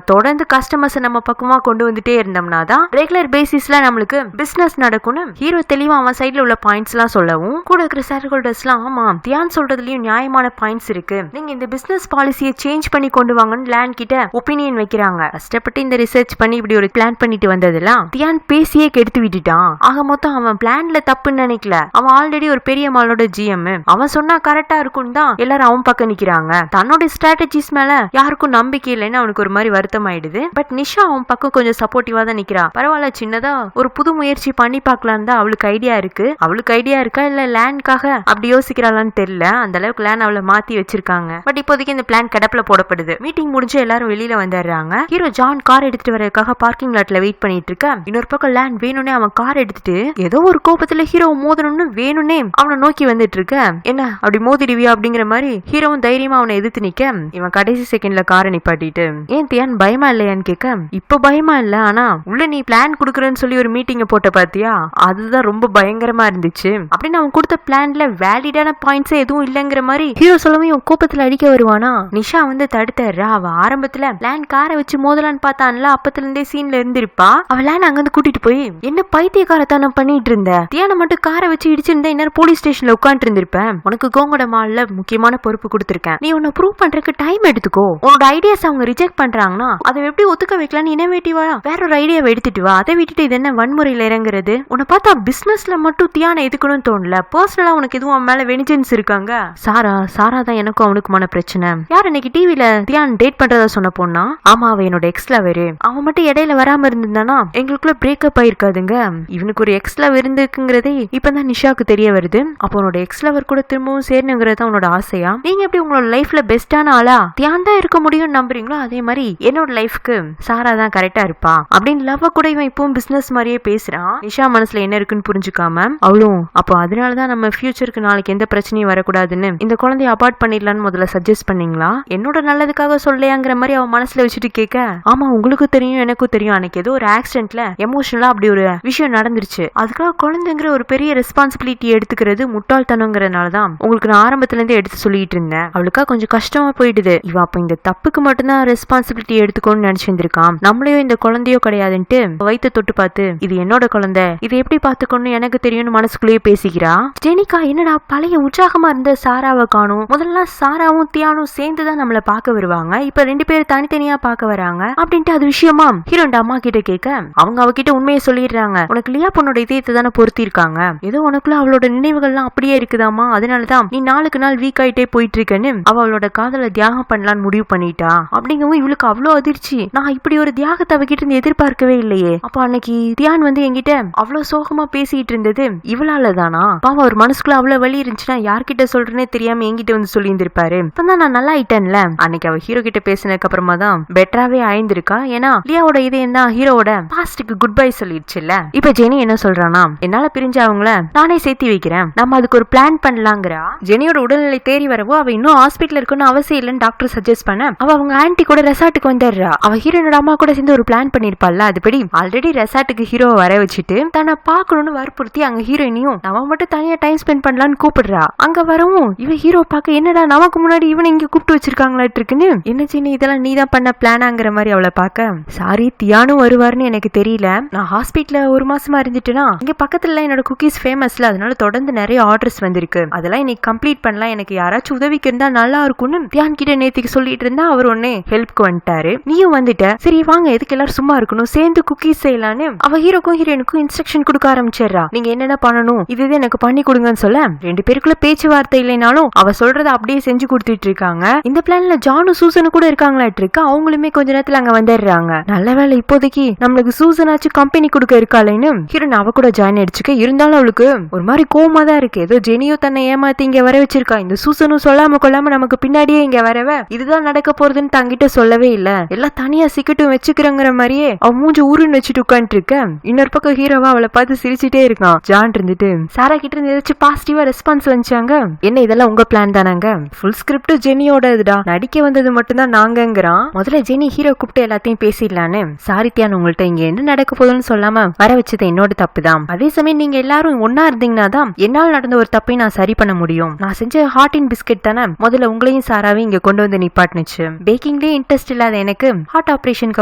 தொடர்ந்து கஸ்டமர்ஸ் நம்ம பக்கமா கொண்டு வந்துட்டே இருந்தோம்னா தான் ரெகுலர் பேசிஸ்ல நம்மளுக்கு பிசினஸ் நடக்கும்னு ஹீரோ தெளிவா அவன் சைடுல உள்ள பாயிண்ட்ஸ் எல்லாம் சொல்லவும் கூட இருக்கிற ஷேர் ஹோல்டர்ஸ் எல்லாம் ஆமா தியான் சொல்றதுலயும் நியாயமான பாயிண்ட்ஸ் இருக்கு, நீங்க இந்த பிசினஸ் பாலிசியை சேஞ்ச் பண்ணி கொண்டு வாங்கன்னு லேண்ட் கிட்ட ஒப்பீனியன் வைக்கிறாங்க. கஷ்டப்பட்டு இந்த ரிசர்ச் பண்ணி இப்படி ஒரு பிளான் பண்ணிட்டு வந்ததெல்லாம் தியான் பேசியே கெடுத்து விட்டுட்டான். ஆக மொத்தம் அவன் பிளான்ல தப்புன்னு நினைக்கல, அவன் ஆல்ரெடி ஒரு பெரிய மாலோட ஜிஎம், அவன் சொன்னா கரெக்டா இருக்கும் தான் எல்லாரும் அவன் பக்கம் நிக்கிறாங்க. தன்னோட ஸ்ட்ராட்டஜிஸ் மேல யாருக்கும் நம்பிக்கை இல்லைன்னு அவனுக்கு ஒரு மாதிரி வருத்தம் ஆயிடுது. பட் நிஷா அவன் பக்கம் கொஞ்சம் சப்போர்ட்டிவா தான் நிக்கிறா. பரவாயில்ல, சின்னதா ஒரு புது முயற்சி பண்ணி பார்க்கலாம் தான் அவளுக்கு ஐடியா இருக்கு. அவளுக்கு ஐடியா இருக்கா இல்ல லேண்ட்காக அப்படி யோசிக்கிறாளான்னு தெரியல. அந்த அளவுக்கு லேண்ட் அவளை மாத்தி வச்சிருக்காங்க. பட் இப்போதைக்கு இந்த பிளான் கடப்புல போடப்படுது. மீட்டிங் முடிஞ்சு எல்லாரும் வெளியில வந்துடுறாங்க. ஹீரோ ஜான் கார் எடுத்துட்டு வரதுக்காக பார்க்கிங் லாட்ல வெயிட் பண்ணிட்டு இருக்க. இன்னொரு பக்கம் லேண்ட் வேணும்னே அவன் கார் எடுத்துட்டு ஏதோ ஒரு கோபத்துல ஹீரோ மோதணும்னு வேணும்னே அவனை நோக்கி வந்துட்டு இருக்க. என்ன அப்படி மோதிடுவியா அப்படிங்கிற மாதிரி ஹீரோவும் தைரியமா அவனை எதிர்த்து நிக்க இவன் கடைசி செகண்ட்ல காரை நிப்பாட்டிட்டு ஏன் தியான் பயமா இல்லையான்னு கேட்க இப்ப பயமா இல்ல, ஆனா உள்ள நீ பிளான் குடுக்கறன்னு சொல்லி ஒரு மீட்டிங்க போட்ட பாத்தியா, அதுதான் ரொம்ப பயங்கரமா இருந்துச்சு அப்படின்னு அவன் கொடுத்த பிளான்ல வேலிடான பாயிண்ட்ஸ் எதுவும் இல்லங்கிற மாதிரி ஹீரோ சொல்லவும் இவன் கோபத்துல அடிக்க வருவானா. நிஷா வந்து தடுத்தர்றா. அவ ஆரம்பத்துல பிளான் காரை வச்சு மோதலான்னு பார்த்தான்ல, அப்பத்துல இருந்தே சீன்ல இருந்திருப்பா. அவ லேன் அங்க இருந்து கூட்டிட்டு போய் என்ன பைத்தியக்காரத்தனம் பண்ணிட்டு இருந்த, தியானை மட்டும் காரை வச்சு இடிச்சிருந்தா இன்னும் போலீஸ் ஸ்டேஷன்ல உட்காந்து இருந்திருப்பேன். உனக்கு கோங்கோட மால்ல முக்கியமான பொறுப்பு கொடுத்திருக்கேன், நீ உன்னை ப்ரூவ் பண்றதுக்கு டைம் எடுத்துக்கோ. உன்னோட ஐடியாஸ் அவங்க ரிஜெக்ட் பண்றாங்கன்னா அதை எப்படி ஒத்துக்க வைக்கலாம், இனோவேட்டிவா வேற ஒரு ஐடியாவை எடுத்துட்டு வா. அதை விட்டுட்டு இது என்ன வன்முறையில இறங்குறது. உன்னை பார்த்தா பிசினஸ்ல மட்டும் தியானை எதுக்கணும்னு தோணல, பர்சனலா உனக்கு எதுவும் அவன் மேல வெனிஜென்ஸ் இருக்காங்க. சாரா தான் எனக்கும் அவனுக்குமான பிரச்சனை. யார் இன்னைக்கு டிவில தியான் டேட் பண்றதா சொன்ன பொண்ணா? ஆமா, அவ என்னோட எக்ஸ் லவர். அவன் மட்டும் இடையில வராம இருந்திருந்தானா எங்களுக்குள்ள பிரேக்கப் ஆயிருக்காதுங்க. இவனுக்கு ஒரு எக்ஸ் லவ் இருந்துக்குங்கிறதே இப்பதான் நிஷாக்கு தெரிய வருது. அப்போ உன்னோட எக்ஸ் லவர் கூட திரும்பவும் சேரணுங்கிறது உன்னோட ஆசையா? நீங்க எப்படி உங்களோட லைஃப்ல பெஸ்டான ஆளா தியான் தான் இருக்க முடியும்னு நம்புறீங்களோ அதே மாதிரி என்னோட லைஃப்க்கு சாரா தான் கரெக்டா இருப்பா அப்படின்னு லவ் கூட இவன் இப்பவும் பிசினஸ் மாதிரியே பேசுறான். நிஷா மனசுல என்ன இருக்குன்னு புரிஞ்சுக்காம அவளும் அப்போ அதனாலதான் நம்ம ஃபியூச்சருக்கு நாளைக்கு எந்த பிரச்சனையும் வரக்கூடாதுன்னு இந்த குழந்தைய அபார்ட் பண்ணிடலான்னு முதல்ல சஜஸ்ட் பண்ணீங்களா, என்னோட நல்லதுக்காக சொல்லையாங்கிற மாதிரி அவன் மனசுல வச்சுட்டு கேட்க ஆமா உங்களுக்கு தெரியும் எனக்கும் தெரியும், அன்னைக்கு ஏதோ ஒரு ஆக்சிடென்ட்ல எமோஷனலா அப்படி ஒரு விஷயம் நடந்துருச்சு, அதுக்காக குழந்தைங்கிற ஒரு பெரிய ரெஸ்பான்சிபிலிட்டி எடுத்துக்கிறது முட்டாள்தனங்கிறதுனாலதான் உங்களுக்கு நான் ஆரம்பத்துல இருந்து எடுத்து சொல்லிட்டு இருந்தேன். அவளுக்கா கொஞ்சம் கஷ்டமா போயிடுது. இவ அப்ப இந்த தப்புக்கு மட்டும்தான் ரெஸ்பான்சிபிலிட்டி எடுத்துக்கோன்னு நினைச்சிருந்திருக்கான், நம்மளையோ இந்த குழந்தையோ கிடையாதுன்ட்டு வயிற்று தொட்டு பார்த்து இது என்னோட குழந்தை, இதை எப்படி பாத்துக்கணும்னு எனக்கு தெரியும்னு மனசுக்குள்ளேயே பேசிக்கிறா. ஜெனிகா என்னடா பழைய உற்சாகமா இருந்த சாராவை காணும், முதல்ல சாராவும் தியானும் சேர்ந்துதான் நம்மள பார்க்க வருவாங்க, இப்ப ரெண்டு பேரும் தனித்தனியா பார்க்க வராங்க அப்படின்ட்டு அது விஷயமா ஹீரோண்ட அம்மா கிட்ட கேட்க அவங்க அவகிட்ட உண்மையை சொல்லிடுறாங்க. உனக்கு லியா பொண்ணோட இதயத்தை தானே பொருத்தி இருக்காங்க, ஏதோ உனக்குள்ள அவளோட நினைவுகள்லாம் அப்படியே இருக்குதாமா, அதனாலதான் நீ நாளுக்கு நாள் வீக் ஆயிட்டே போயிட்டு இருக்கேன்னு அவளோட காதல தியாகம் பண்ணலான்னு முடிவு பண்ணிட்டா அப்படிங்கவும் இவளுக்கு அவ்வளவு அதிர்ச்சி. நான் இப்படி ஒரு தியாகத்தை அவகிட்ட இருந்து எதிர்பார்க்கவே இல்லையே. அப்ப அன்னைக்கு தியான் வந்து என்கிட்ட அவ்வளவு சோகமா பேசிட்டு இருந்தது இவளால தானா? பாவம் ஒரு மனசுக்குள்ள அவ்வளவு வலி இருந்துச்சுன்னா யார்கிட்ட சொல்றேனே தெரியாம என்கிட்ட வந்து சொல்லி இருந்திருப்பாரு. இப்பதான் நான் நல்லா ஆயிட்டேன்ல. அன்னைக்கு அவ ஹீரோ கிட்ட பேசினதுக்கு அப்புறமா தான் பெட்டராவே ஆயிருந்திருக்கா. ஏன்னா லியாவோட இதயம் தான் ஹீரோவோட பாஸ்டுக்கு குட் பை சொல்லிடுச்சுல்ல. இப்ப ஜெனி என்ன சொல்றானா, என்னால பிரிஞ்ச அவங்கள நானே சேர்த்தி வைக்கிறேன், நம்ம அதுக்கு ஒரு பிளான் பண்ணலாங்கிறா. ஜெனியோட உடல்நிலை தேறி வரவோ அவ இன்னும் ஹாஸ்பிட்டல் இருக்கணும் அவசியம் இல்லைன்னு டாக்டர் சஜஸ்ட் பண்ண அவ அவங்க ஆன்டி கூட ரெசார்ட்டுக்கு வந்துடுறா. அவ ஹீரோனோட அம்மா கூட சேர்ந்து ஒரு பிளான் பண்ணிருப்பாள்ல, அதுபடி ஆல்ரெடி ரெசார்ட்டுக்கு ஹீரோவை வர வச்சுட்டு தன்னை பாக்கணும்னு வற்புறுத்தி அங்க ஹீரோயினையும் நம்ம மட்டும் தனியா டைம் ஸ்பெண்ட் பண்ணலான்னு கூப்பிடுறா. அங்க வரவும் இவ ஹீரோ பாக்க என்னடா நமக்கு முன்னாடி இவனை இங்க கூப்பிட்டு வச்சிருக்காங்களாட்டு இருக்குன்னு, என்ன ஜெனி இதெல்லாம் நீதான் பண்ண பிளானாங்கிற மாதிரி அவளை பாக்க சாரி தியானும் வருவாருன்னு எனக்கு தெரியல, நான் ஹாஸ்பிட்டல்ல ஒரு மாசமா இருந்துட்டேன்னா இங்க பக்கத்துல என்னோட குக்கீஸ் ஃபேமஸ்ல, அதனால தொடர்ந்து நிறைய ஆர்டர்ஸ் வந்திருக்கு, அதெல்லாம் இன்னைக்கு கம்ப்ளீட் பண்ணலாம், எனக்கு யாராச்சும் உதவிக்கு இருந்தா நல்லா இருக்கும்னு தியான் கிட்ட நேத்துக்கு சொல்லிட்டு இருந்தா அவர் ஒன்னே ஹெல்ப்க்கு வந்துட்டாரு. நீயும் வந்துட்ட, சரி வாங்க எதுக்கு எல்லாரும் சும்மா இருக்கணும், சேர்ந்து குக்கீஸ் செய்யலான்னு அவ ஹீரோக்கும் ஹீரோயினுக்கும் இன்ஸ்ட்ரக்ஷன் கொடுக்க ஆரம்பிச்சிடறா. நீங்க என்னென்ன பண்ணணும் இது எனக்கு பண்ணி கொடுங்கன்னு சொல்ல ரெண்டு பேருக்குள்ள பேச்சுவார்த்தை இல்லைனாலும் அவ சொல்றத அப்படியே செஞ்சு கொடுத்துட்டு இருக்காங்க. இந்த பிளான்ல ஜானும் சூசனும் கூட இருக்காங்களாட்டு இருக்கு. அவங்களுமே கொஞ்ச நேரத்துல அங்க வந்துடுறாங்க. நல்ல வேலை இப்போதைக்கு நம்மளுக்கு சூசனாச்சு கம்பெனி கொடுக்க இருக்காளேன்னு ஹீரோன் அவ கூட ஜாயின் அடிச்சுக்க. இருந்தாலும் அவளுக்கு ஒரு மாதிரி கோவமா தான் இருக்கு. ஏதோ ஜெனியோ தன்னை ஏமாத்தி இங்க வர வச்சிருக்கா, இந்த சூசனும் சொல்லாம கொள்ளாம நமக்கு பின்னாடியே இங்க வரவ இதுதான் நடக்க போறதுன்னு தங்கிட்ட சொல்லவே இல்ல, எல்லாம் தனியா சிக்கட்டும் வச்சுக்கிறங்கிற மாதிரியே அவ மூஞ்சி ஊருன்னு வச்சுட்டு உட்காந்துட்டு இருக்க. இன்னொரு பக்கம் ஹீரோவா அவளை பார்த்து சிரிச்சுட்டே இருக்கான். ஜான் இருந்துட்டு சாரா கிட்ட இருந்து ஏதாச்சும் பாசிட்டிவா ரெஸ்பான்ஸ் வந்துச்சாங்க, என்ன இதெல்லாம் உங்க பிளான் தானாங்க, ஃபுல் ஸ்கிரிப்ட் ஜெனியோட இதுடா, நடிக்க வந்தது மட்டும்தான் நாங்கிறான். முதல்ல ஜெனி ஹீரோ கூப்பிட்டு எல்லாத்தையும் பேசிடலான்னு, சாரி தியான் உங்கள்ட்ட இங்க என்ன நடக்க போதுன்னு சொல்லாம வர வச்சது என்னோட தப்பு தான், அதே சமயம் நீங்க எல்லாரும் ஒன்னா இருந்தீங்கன்னா தான் என்னால் நடந்த ஒரு தப்பை நான் சரி பண்ண முடியும், நான் செஞ்ச ஹாட் இன் பிஸ்கெட் தானே முதல்ல உங்களையும் சாராவையும் இங்க கொண்டு வந்து வந்து நிப்பாட்டுச்சு. பேக்கிங்லயே இன்ட்ரெஸ்ட் இல்லாத எனக்கு ஹார்ட் ஆபரேஷனுக்கு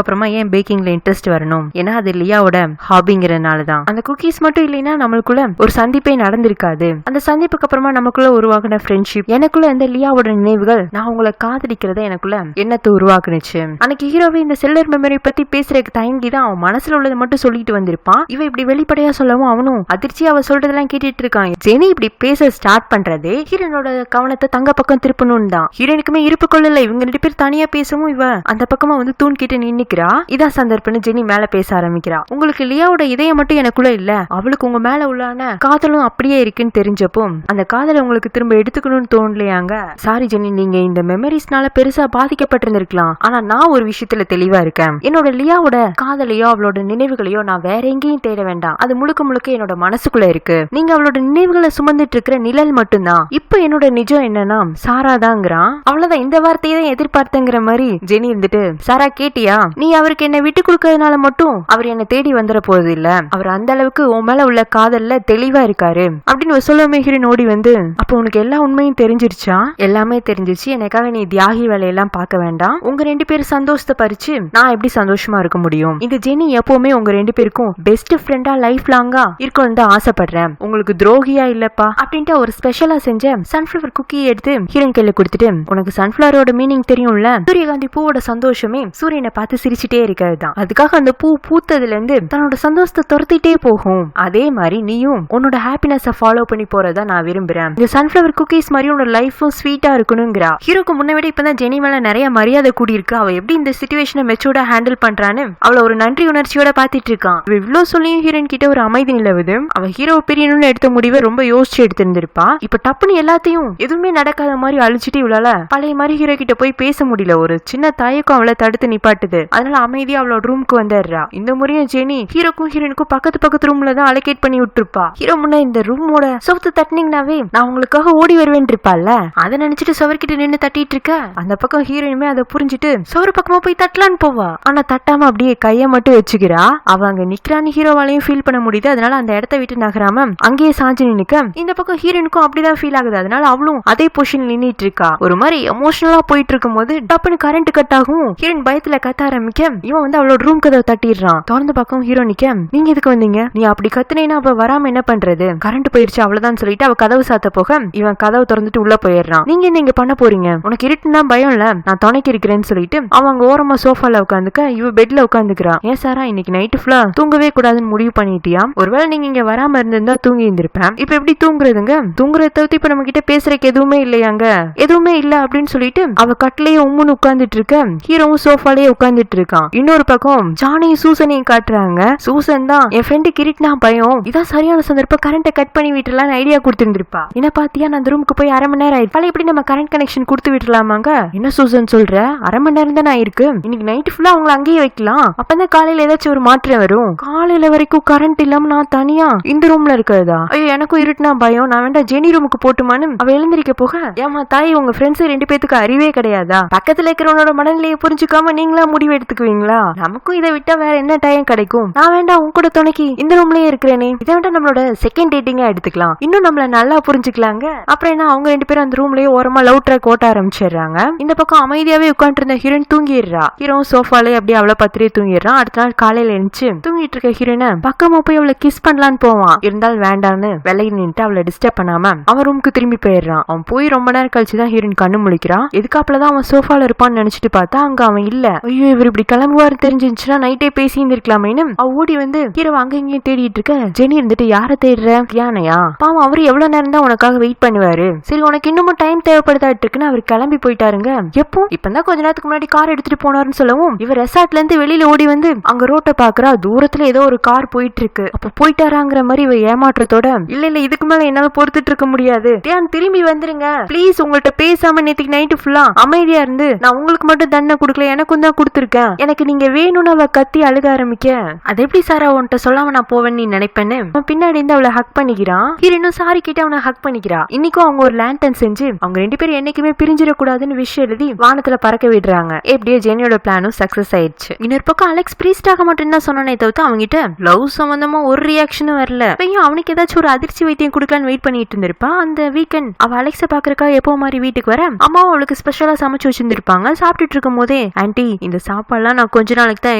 அப்புறமா ஏன் பேக்கிங்ல இன்ட்ரெஸ்ட் வரணும்? ஏன்னா அது லியாவோட ஹாபிங்கிறதுனாலதான். அந்த குக்கீஸ் மட்டும் இல்லைன்னா நம்மளுக்குள்ள ஒரு சந்திப்பே நடந்திருக்காது. அந்த சந்திப்புக்கு அப்புறமா நமக்குள்ள உருவாக்குன ஃப்ரெண்ட்ஷிப், எனக்குள்ள இந்த லியாவோட நினைவுகள், நான் உங்களை காதலிக்கிறத எனக்குள்ள எண்ணத்தை உருவாக்குனுச்சு. அன்னைக்கு ஹீரோவை இந்த செல்லர் மெமரி பத்தி பேசுறதுக்கு தயங்கிதான் அவன் மனசுல உள்ளதை மட்டும் சொல்லிட்டு வந்திருப்பான். இவ இப்படி வெளிப்படையா சொல்லவும் அவனும் அதிர்ச்சி அவ சொல்றதெல்லாம் கேட்டுட்டு இருக்கான். ஜெனி இப்படி பேச ஸ்டார்ட் பண்றதே ஹீரோனோட கவனத்தை தங்க பக்கம் திருப்பணும் தான். ஹீரோனுக்குமே இருப்பு கொள்ளல. இவங்க 2 பேர் தனியா பேசவும் இவ அந்த பக்கமா வந்து தூண் கிட்ட நின்னுக்கிறா. இதான் சந்தர்ப்பம்னு ஜெனி மேல பேச ஆரம்பிக்கிறா. உங்களுக்கு லியாவோட இதயம் மட்டும் எனக்குள்ள இல்ல, அவளுக்கு உங்க மேல உள்ளான காதலும் அப்படியே இருக்குன்னு தெரிஞ்சப்போ அந்த காதலை உங்களுக்கு திரும்ப எடுத்துக்கணும்னு தோணலையாங்க. சாரி ஜெனி, நீங்க இந்த மெமரிஸ்னால பெருசா பாதிக்கப்பட்டிருந்திருக்கலாம். ஆனா நான் ஒரு விஷயத்துல தெளிவா இருக்கேன். என்னோட லியாவோட காதலையோ அவளோட நினைவுகளையோ நான் வேற எங்கேயும் தேட வேண்டாம். அது முழுக்க முழுக்க என்னோட மனசுக்குள்ள இருக்கு. நீங்க அவளோட நினைவுகளை சுமந்துட்டு இருக்கிற நிழல் மட்டும்தான். இப்ப என்னோட நிஜம் என்னன்னா சாராதாங்கிறான். அவ்வளவுதான், இந்த வார்த்தையை தான் எதிர்பார்த்தங்கிற மாதிரி ஜெனி இருந்துட்டு, சாரா கேட்டியா, நீ அவருக்கு என்ன விட்டு கொடுக்கறதுனால மட்டும் அவர் என்ன தேடி வந்துட போறது இல்ல. அவர் அந்த அளவுக்கு உன் மேல உள்ள காதல்ல தெளிவா இருக்காரு அப்படின்னு சொல்லவே ஹீரோன் ஓடி வந்து, அப்ப உனக்கு எல்லா உண்மையும் தெரிஞ்சிருச்சா? எல்லாமே தெரிஞ்சிருச்சு. எனக்காக நீ தியாகி வேலையெல்லாம் பார்க்க வேண்டாம். உங்க 2 பேரும் சந்தோஷத்தை பறிச்சு நான் எப்படி சந்தோஷமா இருக்க முடியும்? இந்த ஜெனி எப்பவுமே உங்க 2 பேருக்கும் பெஸ்ட் ஃப்ரெண்டா லைஃப் லாங்கா இருக்கணும்னு தான் ஆசைப்படுறேன். உங்களுக்கு துரோகியா இல்லப்பா அப்படின்ட்டு ஒரு ஸ்பெஷலா செஞ்ச சன்ஃபிளவர் குக்கியை எடுத்து ஹீரோன் கையில கொடுத்துட்டு, உனக்கு சன்ஃபிளவரோட மீனிங் தெரியும்ல, சூரியகாந்தி பூவோட சந்தோஷமே சூரியனை பார்த்து சிரிச்சுட்டே இருக்கிறது தான். அதுக்காக அந்த பூ பூத்ததுல இருந்து தன்னோட சந்தோஷத்தை துரத்திட்டே போகும். அதே மாதிரி நீயும் உன்னோட ஹாப்பினஸ் ஃபாலோ பண்ணி போறதா நான் விரும்புறேன். இந்த சன்ஃபிளவர் குக்கீஸ் மாதிரி உன்னோட லைஃபும் ஸ்வீட்டா இருக்கணும்ங்கிறா. ஹீரோக்கு முன்ன விட இப்பதான் ஜெனி மேல நிறைய மரியாதை கூடி இருக்கு. அவ எப்படி இந்த சிச்சுவேஷனை மெச்சூர்டா ஹேண்டில் பண்றான்னு அவள ஒரு நன்றி உணர்ச்சியோட பாத்துட்டு இருக்கான். இவ்வளவு சொல்லியும் ஹீரோயின் கிட்ட ஒரு அமைதி நிலவுது. அவ ஹீரோ பிரியணும்னு எடுத்த முடிவை ரொம்ப யோசிச்சு எடுத்திருந்திருப்பா. இப்ப டப்புன்னு எல்லாத்தையும் எதுவுமே நடக்காத மாதிரி அழிச்சிட்டு இவளால பழைய மாதிரி ஹீரோ கிட்ட போய் பேச முடியல. ஒரு சின்ன தயக்கம் அவளை தடுத்து நிப்பாட்டுது. அதனால அமைதியா அவளோட ரூமுக்கு வந்துடுறா. இந்த முறையும் ஜெனி ஹீரோக்கும் ஹீரோனுக்கும் பக்கத்து ரூம்ல தான் அலோகேட் பண்ணி விட்டுருப்பா. ஹீரோ முன்ன இந்த ரூமோட சவுத்து தட்டினீங்கனாவே நான் உங்களுக்காக ஓடி வருவேன் இருப்பால, அதை நினைச்சிட்டு சவர்கிட்ட நின்று தட்டிட்டு இருக்க. அந்த பக்கம் ஹீரோயினுமே அதை புரிஞ்சுட்டு சவரு பக்கமா போய் தட்டலான்னு போவா. ஆனா தட்டாம அப்படியே கைய மட்டும் வச்சுக்கிறா. அவ அங்க நிக்கிறான்னு ஹீரோவாலையும் ஃபீல் பண்ண முடியுது. அதனால அந்த இடத்த விட்டு நகராம அங்கேயே சாஞ்சு நிக்க. இந்த பக்கம் ஹீரோனுக்கும் அப்படிதான் ஃபீல் ஆகுது. அதனால அவளும் அதே பொசிஷன் நின்னுட்டு இருக்கா. ஒரு மாதிரி எமோஷனலா போயிட்டு இருக்கும் போது டப்புன்னு கரண்ட் கட் ஆகும். ஹீரோயின் பயத்துல கத்த ஆரம்பிக்க இவன் வந்து அவளோட ரூம் கதவை தட்டிடுறான். திறந்த பக்கம் ஹீரோ நிக்க, நீங்க எதுக்கு வந்தீங்க? நீ அப்படி கத்துனேன்னா அவ வராம என்ன பண்றது? கரண்ட் போயிருச்சு அவ்வளவுதான் சொல்லிட்டு அவ கதவு சாத்த போக இவன் கதவை திறந்துட்டு உள்ள போயிடுறான். நீங்க என்ன இங்க பண்ண போறீங்க? உனக்கு இருட்டுன்னா பயம் இல்ல, நான் துணைக்கு இருக்கிறேன்னு சொல்லிட்டு அவன் அங்க ஓரமா சோஃபால உட்காந்துக்க, இவ பெட்ல உட்காந்துக்கிறான். ஏன் சாரா இன்னைக்கு நைட்டு ஃபுல்லா தூங்கவே கூடாதுன்னு முடிவு பண்ணிட்டியா? ஒருவேளை நீங்க இங்க வராம இருந்திருந்தா தூங்கி இருந்திருப்பேன். இப்ப எப்படி தூங்குறதுங்க? தூங்குறத தவிர்த்து இப்ப நம்ம கிட்ட பேசுறதுக்கு எதுவுமே இல்லையாங்க? எதுவுமே இல்ல அப்படின்னு சொல்லிட்டு அவ கட்டிலேயே உம்முன்னு உட்கார்ந்துட்டு இருக்க. ஹீரோவும் சோஃபாலேயே உட்கார்ந்துட்டு இருக்கான். இன்னொரு பக்கம் ஜானியும் சூசனையும் காட்டுறாங்க. சூசன் தான் என் ஃப்ரெண்டு கிரிட்னா பயம், இதான் சரியான சந்தர்ப்பம், கரண்ட்டை கட் பண்ணி விட்டுலான்னு ஐடியா கொடுத்துருந்துருப்பா. என்ன பாத்தியா, நான் அந்த ரூமுக்கு போய் 1/2 மணி நேரம் ஆயிடுச்சு, எப்படி நம்ம கரண்ட் கனெக்ஷன் கொடுத்து விட்டுலாமாங்க? என்ன சூசன் சொல்ற? 1/2 மணி நேரம் தான் ஆயிருக்கு. இன்னைக்கு நைட் ஃபுல்லா அவங்களை அங்கேயே வைக்கலாம். அப்பதான் காலையில ஏதாச்சும் ஒரு மாற்றம் வரும். காலையில வரைக்கும் கரண்ட் இல்லாம நான் தனியா இந்த ரூம்ல இருக்கிறதா? ஐயோ எனக்கும் இருட்டுனா பயம், நான் வேண்டாம் ஜெனி ரூமுக்கு போட்டுமான்னு அவ எழுந்திருக்க போக, ஏமா தாய் உங்க ஃப்ரெண்ட்ஸ் 2 பேத்துக்கு அறிவே கிடையாதா? பக்கத்துல இருக்கிறவனோட மனநிலையை புரிஞ்சுக்காம நீங்களா முடிவு எடுத்துக்குவீங்களா? நமக்கும் இதை விட்டா வேற என்ன டைம் கிடைக்கும்? நான் வேண்டாம் உங்க கூட துணைக்கு இந்த ரூம்லயே இருக்கிறேனே, இதை விட்டா நம்மளோட செகண்ட் டேட்டிங்கா எடுத்துக்கலாம், இன்னும் நம்மள நல்லா புரிஞ்சுக்கலாங்க. அப்புறம் என்ன, அவங்க 2 பேரும் அந்த ரூம்லயே ஓரமா லவ் ட்ராக் ஓட்ட ஆரம்பிச்சிடுறாங்க. இந்த பக்கம் அமைதியாவே உட்காந்து இருந்த ஹீரோயின் தூங்கிடுறா. ஹீரோ சோஃபாலே அப்படியே அவளை பத்திரியே தூங்கிடுறான். அடுத்த நாள் காலையில எழுந்துச்சு தூங்கிட்டு இருக்க ஹீரோயினை பக்கமா போய் அவளை கிஸ் பண்ணலான்னு போவான். இருந்தால் வேண்டான்னு விலகி நின்று அவளை டிஸ்டர்ப் பண்ணாம அவன் ரூமுக்கு திரும்பி போயிடுறான். அவன் போய் ரொம்ப நேரம் கழிச்சுதான் ஹீரோயின் கண்ணு முழிக்கிறான். எதுக்காப்புலதான் அவன் சோஃபால இருப்பான்னு நினைச்சிட்டு பார்த்தா அங்க அவன் இல்ல. ஐயோ இவர் இப்படி கிளம்புவாரு தெரிஞ்சிருச்சுன்னா நைட்டே பேசி இருந்திருக்கலாமேன்னு அவ ஓடி வந்து ஹீரோ அங்க இங்கேயும் தேடிட்டு இருக்க. ஜெனி இருந்துட்டு யார தேடுற? யானையா? பாவம் அவரு எவ்வளவு நேரம் தான் உனக்காக வெயிட் பண்ணுவாரு. சரி உனக்கு இன்னமும் டைம் தேவைப்படுதாட்டு இருக்குன்னு அவர் கிளம்பி போயிட்டாருங்க. எப்போ? இப்பதான் கொஞ்ச நேரத்துக்கு முன்னாடி கார் எடுத்துட்டு போனாருன்னு சொல்லவும் இவர் ரெசார்ட்ல இருந்து வெளியில ஓடி வந்து அங்க ரோட்டை பாக்குறா. தூரத்துல ஏதோ ஒரு கார் போயிட்டு இருக்கு. அப்ப போயிட்டாராங்கிற மாதிரி இவ ஏமாற்றத்தோட, இல்ல இல்ல இதுக்கு மேல என்னால பொறுத்துட்டு இருக்க முடியாது, திரும்பி வந்துருங்க பிளீஸ், உங்கள்ட்ட பேசாம நேத்துக்கு நைட்டு ஃபுல்லா அமைதியா இருந்து நான் உங்களுக்கு மட்டும் தண்டனை கொடுக்கல, எனக்கும் தான் கொடுத்துருக்கேன், எனக்கு நீங்க வேணும்னு அவ கத்தி அழுக ஆரம்பிக்க, அது எப்படி சாரா உன்கிட்ட சொல்லாம நான் போவேன்னு நீ நினைப்பேன்னு அவன் பின்னாடி இருந்து அவளை ஹக் பண்ணிக்கிறான். ஹீரோனும் சாரி கிட்ட அவனை ஹக் பண்ணிக்கிறா. இன்னைக்கும் அவங்க ஒரு லேண்டன் செஞ்சு அவங்க 2 பேரும் என்னைக்குமே பிரிஞ்சிடக்கூடாதுன்னு விஷயம் எழுதி வானத்துல பறக்க விடுறாங்க. எப்படியே ஜெனியோட பிளானும் சக்சஸ் ஆயிடுச்சு. இன்னொரு பக்கம் அலெக்ஸ் பிரீஸ்டாக மட்டும் தான் சொன்னானே தவிர்த்து அவங்கிட்ட லவ் சம்பந்தமா ஒரு ரியாக்ஷனும் வரல. அவனுக்கு ஏதாச்சும் ஒரு அதிர்ச்சி வைத்தியம் கொடுக்கலான்னு வெயிட் பண்ணிட்டு இருந்திருப்பா. அந்த வீக்கெண்ட் அவ அலெக்ஸ பாக்குறக்கா எப்போ மாதிரி வீட்டுக்கு வர அம்மாவும் அவளுக்கு அவங்களுக்கு ஸ்பெஷலா சமைச்சு வச்சிருந்திருப்பாங்க. சாப்பிட்டுட்டு இருக்கும் போதே, ஆன்ட்டி இந்த சாப்பாடுலாம் நான் கொஞ்ச நாளைக்கு தான்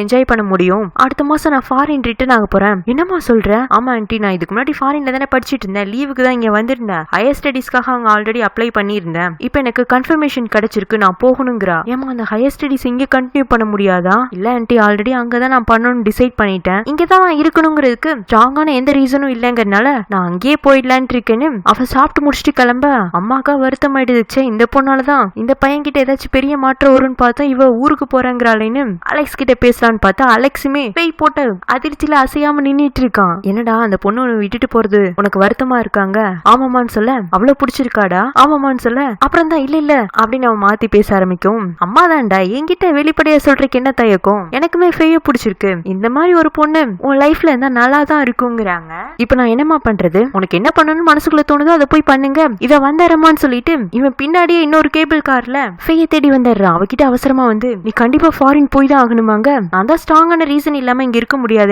என்ஜாய் பண்ண முடியும், அடுத்த மாசம் நான் ஃபாரின் ரிட்டர்ன் ஆக போறேன். என்னமா சொல்ற? ஆமா ஆன்ட்டி, நான் இதுக்கு முன்னாடி ஃபாரின்ல தானே படிச்சிட்டு இருந்தேன், லீவுக்கு தான் இங்க வந்திருந்தேன். ஹையர் ஸ்டடீஸ்க்காக அவங்க ஆல்ரெடி அப்ளை பண்ணியிருந்தேன். இப்போ எனக்கு கன்ஃபர்மேஷன் கிடைச்சிருக்கு, நான் போகணுங்கிறா. ஏமா அந்த ஹையர் ஸ்டடீஸ் இங்க கண்டினியூ பண்ண முடியாதா? இல்ல ஆன்ட்டி, ஆல்ரெடி அங்கதான் நான் பண்ணணும்னு டிசைட் பண்ணிட்டேன், இங்கதான் நான் இருக்கணுங்கிறதுக்கு ஸ்ட்ராங்கான எந்த ரீசனும் இல்லைங்கிறதுனால நான் அங்கேயே போயிடலான்ட்டு இருக்கேன்னு அவ சாப்பிட்டு முடிச்சுட்டு கிளம்ப அம்மாக்கா வருத்தம் ஆயிடுச்சு. இந்த பொண்ணாலதான் இந்த பையன் கிட்ட ஏதாச்சும் பெரிய மாற்றம் வரும்னு பார்த்தா இவ ஊருக்கு போறாங்கிறாளேன்னு அலெக்ஸ் கிட்ட பேசலான்னு பார்த்தா அலெக்ஸுமே பேய் போட்ட அதிர்ச்சியில அசையாம நின்னுட்டு இருக்கான். என்னடா அந்த பொண்ணு விட்டுட்டு போறது உனக்கு வருத்தமா இருக்காங்க? ஆமாமான்னு சொல்ல, அவ்வளவு பிடிச்சிருக்காடா? ஆமாமான்னு சொல்ல, அப்புறம் தான் இல்ல இல்ல அப்படின்னு அவன் மாத்தி பேச ஆரம்பிக்கும். அம்மா தான்டா, என்கிட்ட வெளிப்படையா சொல்றதுக்கு என்ன தயக்கம்? எனக்குமே ஃபேய பிடிச்சிருக்கு, இந்த மாதிரி ஒரு பொண்ணு உன் லைஃப்ல இருந்தா நல்லா தான் இருக்குங்கிறாங்க. இப்ப நான் என்னமா பண்றது? உனக்கு என்ன பண்ணணும்னு மனசுக்குள்ள தோணுதோ அதை போய் பண்ணுங்க, இத வந்தாரமான்னு சொல்லிட்டு இவன் பின்னாடியே இன்னொரு கேபிள் கார்ல ஃபேய தேடி வந்துடுறான். அவகிட்ட அவசரமா வந்து, நீ கண்டிப்பா ஃபாரின் போய் தான் ஆகணுமாங்க, நான் தான் ஸ்ட்ராங்கான ரீசன் இல்லாம இங்க இருக்க முடியாதுன்னு.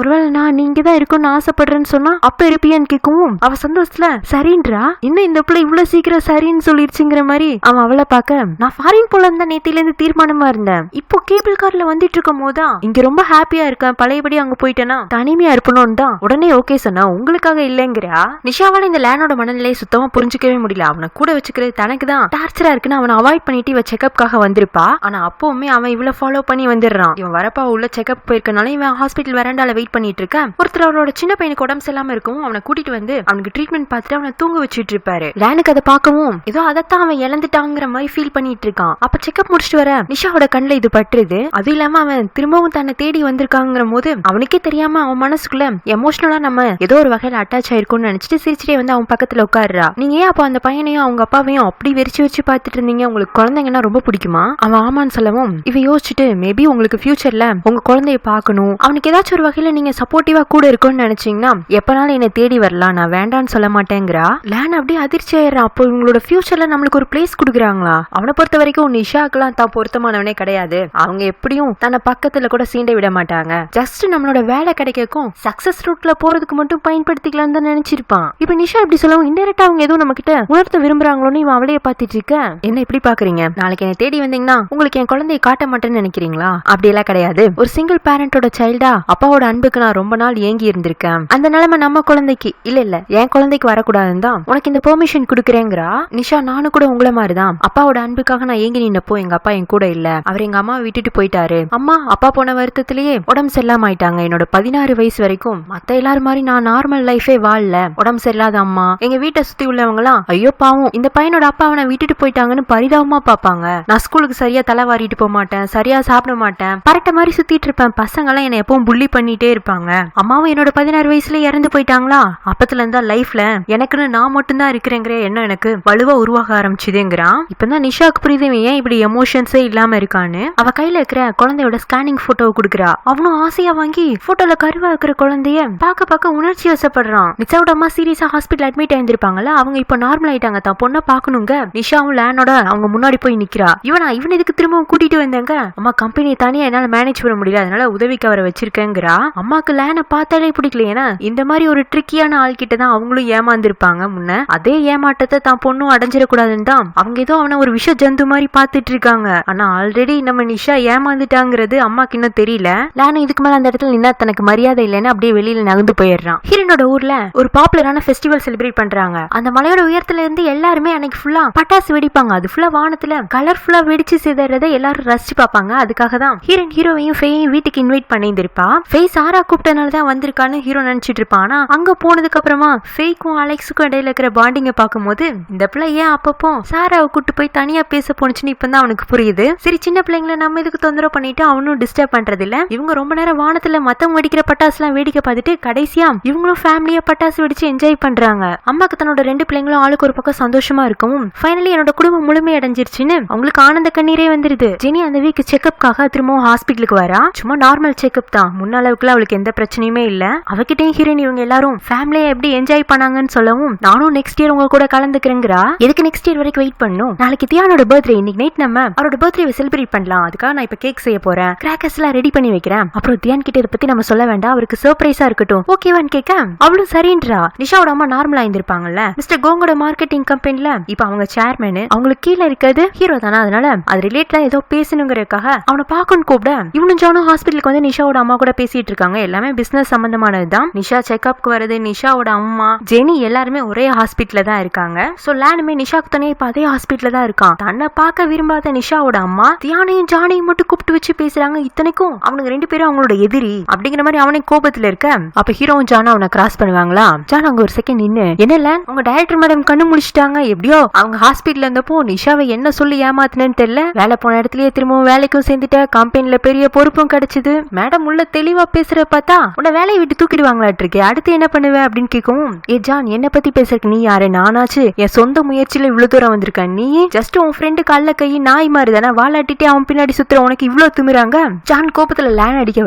ஒருவேளை நான் நீங்க தான் இருக்கும்னு ஆசைப்படுறேன்னு சொன்னா அப்ப இருப்பியான்னு கேட்கவும் அவ சந்தோஷத்துல சரின்றா. இன்னும் இந்த பிள்ளை இவ்வளவு சீக்கிரம் சரின்னு சொல்லிருச்சுங்கிற மாதிரி அவன் அவளை பார்க்க, நான் ஃபாரின் போல இருந்தா நேத்தில இருந்து தீர்மானமா இருந்தேன், இப்போ கேபிள் கார்ல வந்துட்டு இருக்கும் போதுதான் இங்க ரொம்ப ஹாப்பியா இருக்கேன், பழையபடி அங்க போயிட்டேன்னா தனிமையா இருப்பணும்னு தான் உடனே ஓகே சொன்னா, உங்களுக்காக இல்லங்கிறா. நிஷாவால இந்த லேனோட மனநிலையை சுத்தமா புரிஞ்சுக்கவே முடியல. அவனை கூட வச்சுக்கிறது தனக்கு தான் டார்ச்சரா இருக்குன்னு அவனை அவாய்ட் பண்ணிட்டு இவ செக்அப்காக வந்திருப்பா. ஆனா அப்பவுமே அவன் இவ்வளவு ஃபாலோ பண்ணி வந்துடுறான். இவன் வரப்பா உள்ள செக்அப் போயிருக்கனால இவன் ஹாஸ்பிட்டல் வெராண்டால வெயிட் பண்ணிட்டு இருக்க. ஒருத்தர் அவரோட சின்ன பையனுக்கு உடம்பு சரியில்லாம இருக்கும், அவனை கூட்டிட்டு வந்து அவனுக்கு ட்ரீட்மெண்ட் பார்த்துட்டு அவனை தூங்க வச்சுட்டு இருப்பாரு. லேனுக்கு அதை பார்க்கவும் ஏதோ அதைத்தான் அவன் இழந்துட்டாங்கிற மாதிரி ஃபீல் பண்ணிட்டு இருக்கான். அப்ப செக்அப் முடிச்சுட்டு வர நிஷாவோட கண்ணுல இது பட்டுருது. அது இல்லாம அவன் திரும்பவும் தன்னை தேடி வந்திருக்காங்கிற போது அவனுக்கே தெரியாம அவன் மனசுக்குள்ள எமோஷனலா நம்ம ஏதோ ஒரு வகையில அட்டாச் ஆயிருக்கும்னு நினைச்சிட்டு சிரிச்சிட்டே வந்து அவன் பக்கத்துல உட்காருறா. நீங்க ஏன் அப்ப அந்த பையனையும் அவங்க அப்பாவையும் அப்படி வெறிச்சு வச்சு பாத்துட்டு இருந்தீங்க, உங்களுக்கு குழந்தைங்கன்னா ரொம்ப பிடிக்குமா? அவன் ஆமான்னு சொல்லவும் இவ யோசிச்சுட்டு, மேபி உங்களுக்கு ஃபியூச்சர்ல உங்க குழந்தைய பாக்கணும், அவனுக்கு ஏதாச்சும் ஒரு வகையில நீங்க சப்போர்ட்டிவா கூட இருக்கும்னு நினைச்சீங்கன்னா எப்பனாலும் என்னை தேடி வரலாம், நான் வேண்டான்னு சொல்ல மாட்டேங்கிறா. லேன் அப்படியே அதிர்ச்சி ஆயிடுறான். அப்போ உங்களோட ஃபியூச்சர்ல நம்மளுக்கு ஒரு பிளேஸ் கொடுக்குறாங்களா? அவனை பொறுத்த வரைக்கும் நிஷாக்கெல்லாம் தான் பொருத்தமானவனே கிடையாது, அவங்க எப்படியும் தன்னை பக்கத்துல கூட சீண்ட விட மாட்டாங்க, ஜஸ்ட் நம்மளோட வேலை கிடைக்கும் சக்சஸ் ரூட்ல போறதுக்கு மட்டும் பயன்படுத்திக்கலாம் தான் நினைச்சிருப்பான். இப்ப நிஷா இப்படி சொல்லவும் இன்டெரக்டா அவங்க எதுவும் நம்ம கிட்ட உணர்த்த விரும்புறாங்களோன்னு இவன் அவளையே பாத்துட்டு இருக்க. என்ன இப்படி பாக்குறீங்க? நாளைக்கு என்னை தேடி வந்தீங்கன்னா உங்களுக்கு என் குழந்தையை காட்ட மாட்டேன்னு நினைக்கிறீங்களா? அப்படி எல்லாம் கிடையாது. ஒரு சிங்கிள் பேரண்டோட சைல்டா அப்பாவோட அன்புக்கு நான் ரொம்ப நாள் ஏங்கி இருந்திருக்கேன். அந்த நிலைமை நம்ம குழந்தைக்கு இல்ல என் குழந்தைக்கு வரக்கூடாதுன்னு தான் உனக்கு இந்த பெர்மிஷன் கொடுக்குறேங்கிறா. நிஷா, நானும் கூட உங்களை மாதிரிதான் அப்பாவோட அன்புக்காக நான் ஏங்கி நின்னப்போ எங்க அப்பா என் கூட இல்ல, அவர் எங்க அம்மா விட்டுட்டு போயிட்டாரு. அம்மா அப்பா போன வருத்தத்திலேயே உடம்பு சரியில்லாம ஆயிட்டாங்க. என்னோட 16 வயசு வரைக்கும் மத்த எல்லாரும் மாதிரி நான் நார்மல் லைஃபே வாழல. உடம்பு சரியில்லாத அம்மா எங்க வீட்டை சுத்தி உள்ளவங்க எல்லாம் ஐயோ பாவம் இந்த பையனோட அப்பா அவனை விட்டுட்டு போயிட்டாங்கன்னு பரிதாபமா பாப்பாங்க. நான் ஸ்கூலுக்கு சரியா தலை வாரிட்டு போக மாட்டேன், சரியா சாப்பிட மாட்டேன், பரட்ட மாதிரி சுத்திட்டு இருப்பேன். பசங்க எல்லாம் என்ன எப்பவும் புள்ளி பண்ணிட்டே இருப்பாங்க. அம்மாவும் என்னோட 16 வயசுல இறந்து போயிட்டாங்களா. அப்பத்துல இருந்தா லைஃப்ல எனக்குன்னு நான் மட்டும் தான் இருக்கிறேங்கிற எண்ணம் எனக்கு வலுவா உருவாக ஆரம்பிச்சுதுங்கிறான். இப்பதான் நிஷாக்கு புரியுது ஏன் இப்படி எமோஷன்ஸே இல்லாம இருக்கான்னு. அவ கையில இருக்கிற குழந்தையோட ஸ்கேனிங் போட்டோ குடுக்குறா. அவனும் ஆசையா வாங்கி போட்டோல கருவா இருக்கிற குழந்தைய பார்க்க உணர்ச்சி வசப்படுறான். நிஷாவோட அம்மா சீரியஸா ஹாஸ்பிட்டல் அட்மிட் ஆயிருந்திருப்பாங்கல்ல, அவங்க இப்ப நார்மல் ஆயிட்டாங்க, தான் பொண்ணை பாக்கணுங்க. நிஷாவும் லேனோட அவங்க முன்னாடி போய் நிக்கிறா. இவன் இதுக்கு திரும்பவும் கூட்டிட்டு வந்தாங்க. அம்மா கம்பெனியை தனியா என்னால மேனேஜ் பண்ண முடியல, அதனால உதவிக்கு அவரை வச்சிருக்கேங்கிறா. அம்மாக்கு லேனை பார்த்தாலே பிடிக்கல. ஏன்னா இந்த மாதிரி ஒரு ட்ரிக்கியான ஆள் கிட்ட தான் அவங்களும் ஏமாந்துருப்பாங்க முன்ன. அதே ஏமாற்றத்தை தான் பொண்ணும் அடைஞ்சிடக்கூடாதுன்னு தான் அவங்க ஏதோ அவனை ஒரு விஷ ஜந்து மாதிரி பாத்துட்டு இருக்காங்க. ஆனா ஆல்ரெடி நம்ம நிஷா ஏமாந்துட்டாங்கிறது அம்மாக்கு இன்னும் தெரியல. லேனும் இதுக்கு மேல அந்த இடத்துல நின்னா தனக்கு மரியாதை இல்லைன்னு அப்படியே வெளியில நகர்ந்து போயிடுறான். ஹீரோனோட ஊர்ல ஒரு பாப்புலரான ஃபெஸ்டிவல் செலிப்ரேட் பண்றாங்க. அந்த மலையோட உயரத்துல இருந்து எல்லாருமே அன்னைக்கு ஃபுல்லா பட்டாசு வெடிப்பாங்க. அது ஃபுல்லா வானத்துல கலர்ஃபுல்லா வெடிச்சு சிதறதை எல்லாரும் ரசிச்சு பாப்பாங்க. அதுக்காக தான் ஹீரோவையும் ஃபேயையும் வீட்டுக்கு இன்வைட் பண்ணியிருந்திருப்பா. ஃபேய் சாரா கூப்பிட்டனால தான் வந்திருக்கான்னு ஹீரோ நினைச்சிட்டு இருப்பான். ஆனா அங்க போனதுக்கு அப்புறமா ஃபேய்க்கும் அலெக்ஸுக்கும் இடையில இருக்கிற பாண்டிங்க பார்க்கும்போது இந்த பிள்ளை ஏன் அப்பப்போ சாராவை கூட்டு போய் தனியா பேச போனுச்சுன்னு இப்பதான் அவனுக்கு புரியுது. சரி சின்ன பிள்ளைங்களை நம்ம இதுக்கு தொந்தரவு பண்ணிட்டு அவனும் டிஸ்டர்ப் பண்றது இல்ல. இவங்க ரொம்ப நேரம் வானத்துல மத்தவங்க வெடிக்கிற பட்டாசு எல்லாம் வேடிக்கை பார்த்துட்டு கடைசியா இவங்களும் ஃபேமிலியா பட்டாசு வெடிச்சு என்ஜாய் பண்றாங்க. அம்மாக்கு தன்னோட 2 பிள்ளைங்களும் ஆளுக்கு ஒரு பக்கம் சந்தோஷமா இருக்கவும் ஃபைனலி என்னோட குடும்பம் முழுமை அடைஞ்சிருச்சுன்னு அவங்களுக்கு ஆனந்த கண்ணீரே வந்துருது. ஜெனி அந்த வீக் செக்அப்காக திரும்பவும் ஹாஸ்பிட்டலுக்கு வரா. சும்மா நார்மல் செக்அப் தான், முன்ன அளவுக்குள்ள அவளுக்கு எந்த பிரச்சனையுமே இல்ல. அவகிட்டையும் ஹீரோயின் இவங்க எல்லாரும் ஃபேமிலியா எப்படி என்ஜாய் பண்ணாங்கன்னு சொல்லவும் நானும் நெக்ஸ்ட் இயர் உங்க கூட கலந்துக்கிறேங்கிறா. எதுக்கு நெக்ஸ்ட் இயர் வரைக்கும் வெயிட் பண்ணும்? நாளைக்கு தியானோட பர்த்டே, இன்னைக்கு நைட் நம்ம அவரோட பர்த்டே செலிப்ரேட் பண்ணலாம். அதுக்காக நான் இப்ப கேக் செய்ய போறேன், கிராக்கர்ஸ் எல்லாம் ரெடி பண்ணி வைக்கிறேன். அப்புறம் தியான் கிட்ட இதை பத்தி நம்ம சொல்ல வேண்டாம், அவருக்கு சர்ப்ரைஸா இருக்கட்டும், ஓகேவான்னு கேட்க அவளும் சரின்றா. நிஷாவோட அம்மா நார்மலா இருந்திருப்பாங்கல்ல, மிஸ்டர் கோங்கோட மார்க்கெட்டிங் கம்பெனில இப்ப அவங்க சேர்மேன், அவங்க அவங்களுக்கு கீழே இருக்காது ஹீரோ தானே, அதனால அது ரிலேட்டடா ஏதோ பேசணுங்கிறதுக்காக அவனை பார்க்கணும் கூப்பிட இவனும் ஜானும் ஹாஸ்பிட்டலுக்கு வந்து நிஷாவோட அம்மா கூட பேசிட்டு இருக்காங்க. எல்லாமே பிசினஸ் சம்பந்தமானதுதான். நிஷா செக்அப்க்கு வருது, நிஷாவோட அம்மா ஜெனி எல்லாருமே ஒரே ஹாஸ்பிட்டல்ல தான் இருக்காங்க. சோ லேனுமே நிஷாக்கு தனியா இப்ப அதே ஹாஸ்பிட்டல்ல தான் இருக்கான். தன்னை பார்க்க விரும்பாத நிஷாவோட அம்மா தியானையும் ஜானையும் மட்டும் கூப்பிட்டு வச்சு பேசுறாங்க. இத்தனைக்கும் அவனுக்கு 2 பேரும் அவங்களோட எதிரி அப்படிங்கிற மாதிரி அவனே கோபத்துல இருக்க அப்ப ஹீரோவும் ஜானும் அவனை கிராஸ் பண்ணுவாங்களா. ஜான் அங்க ஒரு செகண்ட் நின்னு என்ன உங்க டைரக்டர் மேடம் கண்ணு முடிச்சிட்டாங்க, எப்படியோ அவங்க ஹாஸ்பிட்டல்ல இருந்தப்போ நிஷாவை என்ன சொல்லி ஏமாத்தினு தெரியல, வேலை போன இடத்துலயே திரும்பவும் வேலைக்கும் சேர்ந்துட்ட, கம்பெனில பெரிய பொறுப்பும் கிடைச்சது, மேடம் உள்ள தெளிவா பேசுற பார்த்தா உன்னை வேலையை விட்டு தூக்கிடுவாங்களாட்டு இருக்கு, அடுத்து என்ன பண்ணுவ அப்படின்னு கேட்கவும் ஏ ஜான் என்ன பத்தி பேசுறதுக்கு நீ யாரு, நானாச்சு என் சொந்த முயற்சியில இவ்வளவு தூரம் வந்திருக்கேன், நீ ஜஸ்ட் உன் ஃப்ரெண்டு கல்ல கை நாய் மாதிரி தானே வாலாட்டிட்டு அவன் பின்னாடி சுத்துற உனக்கு இவ்வளவு திமிராங்க. ஜான் கோபத்துல லேன் அடிக்க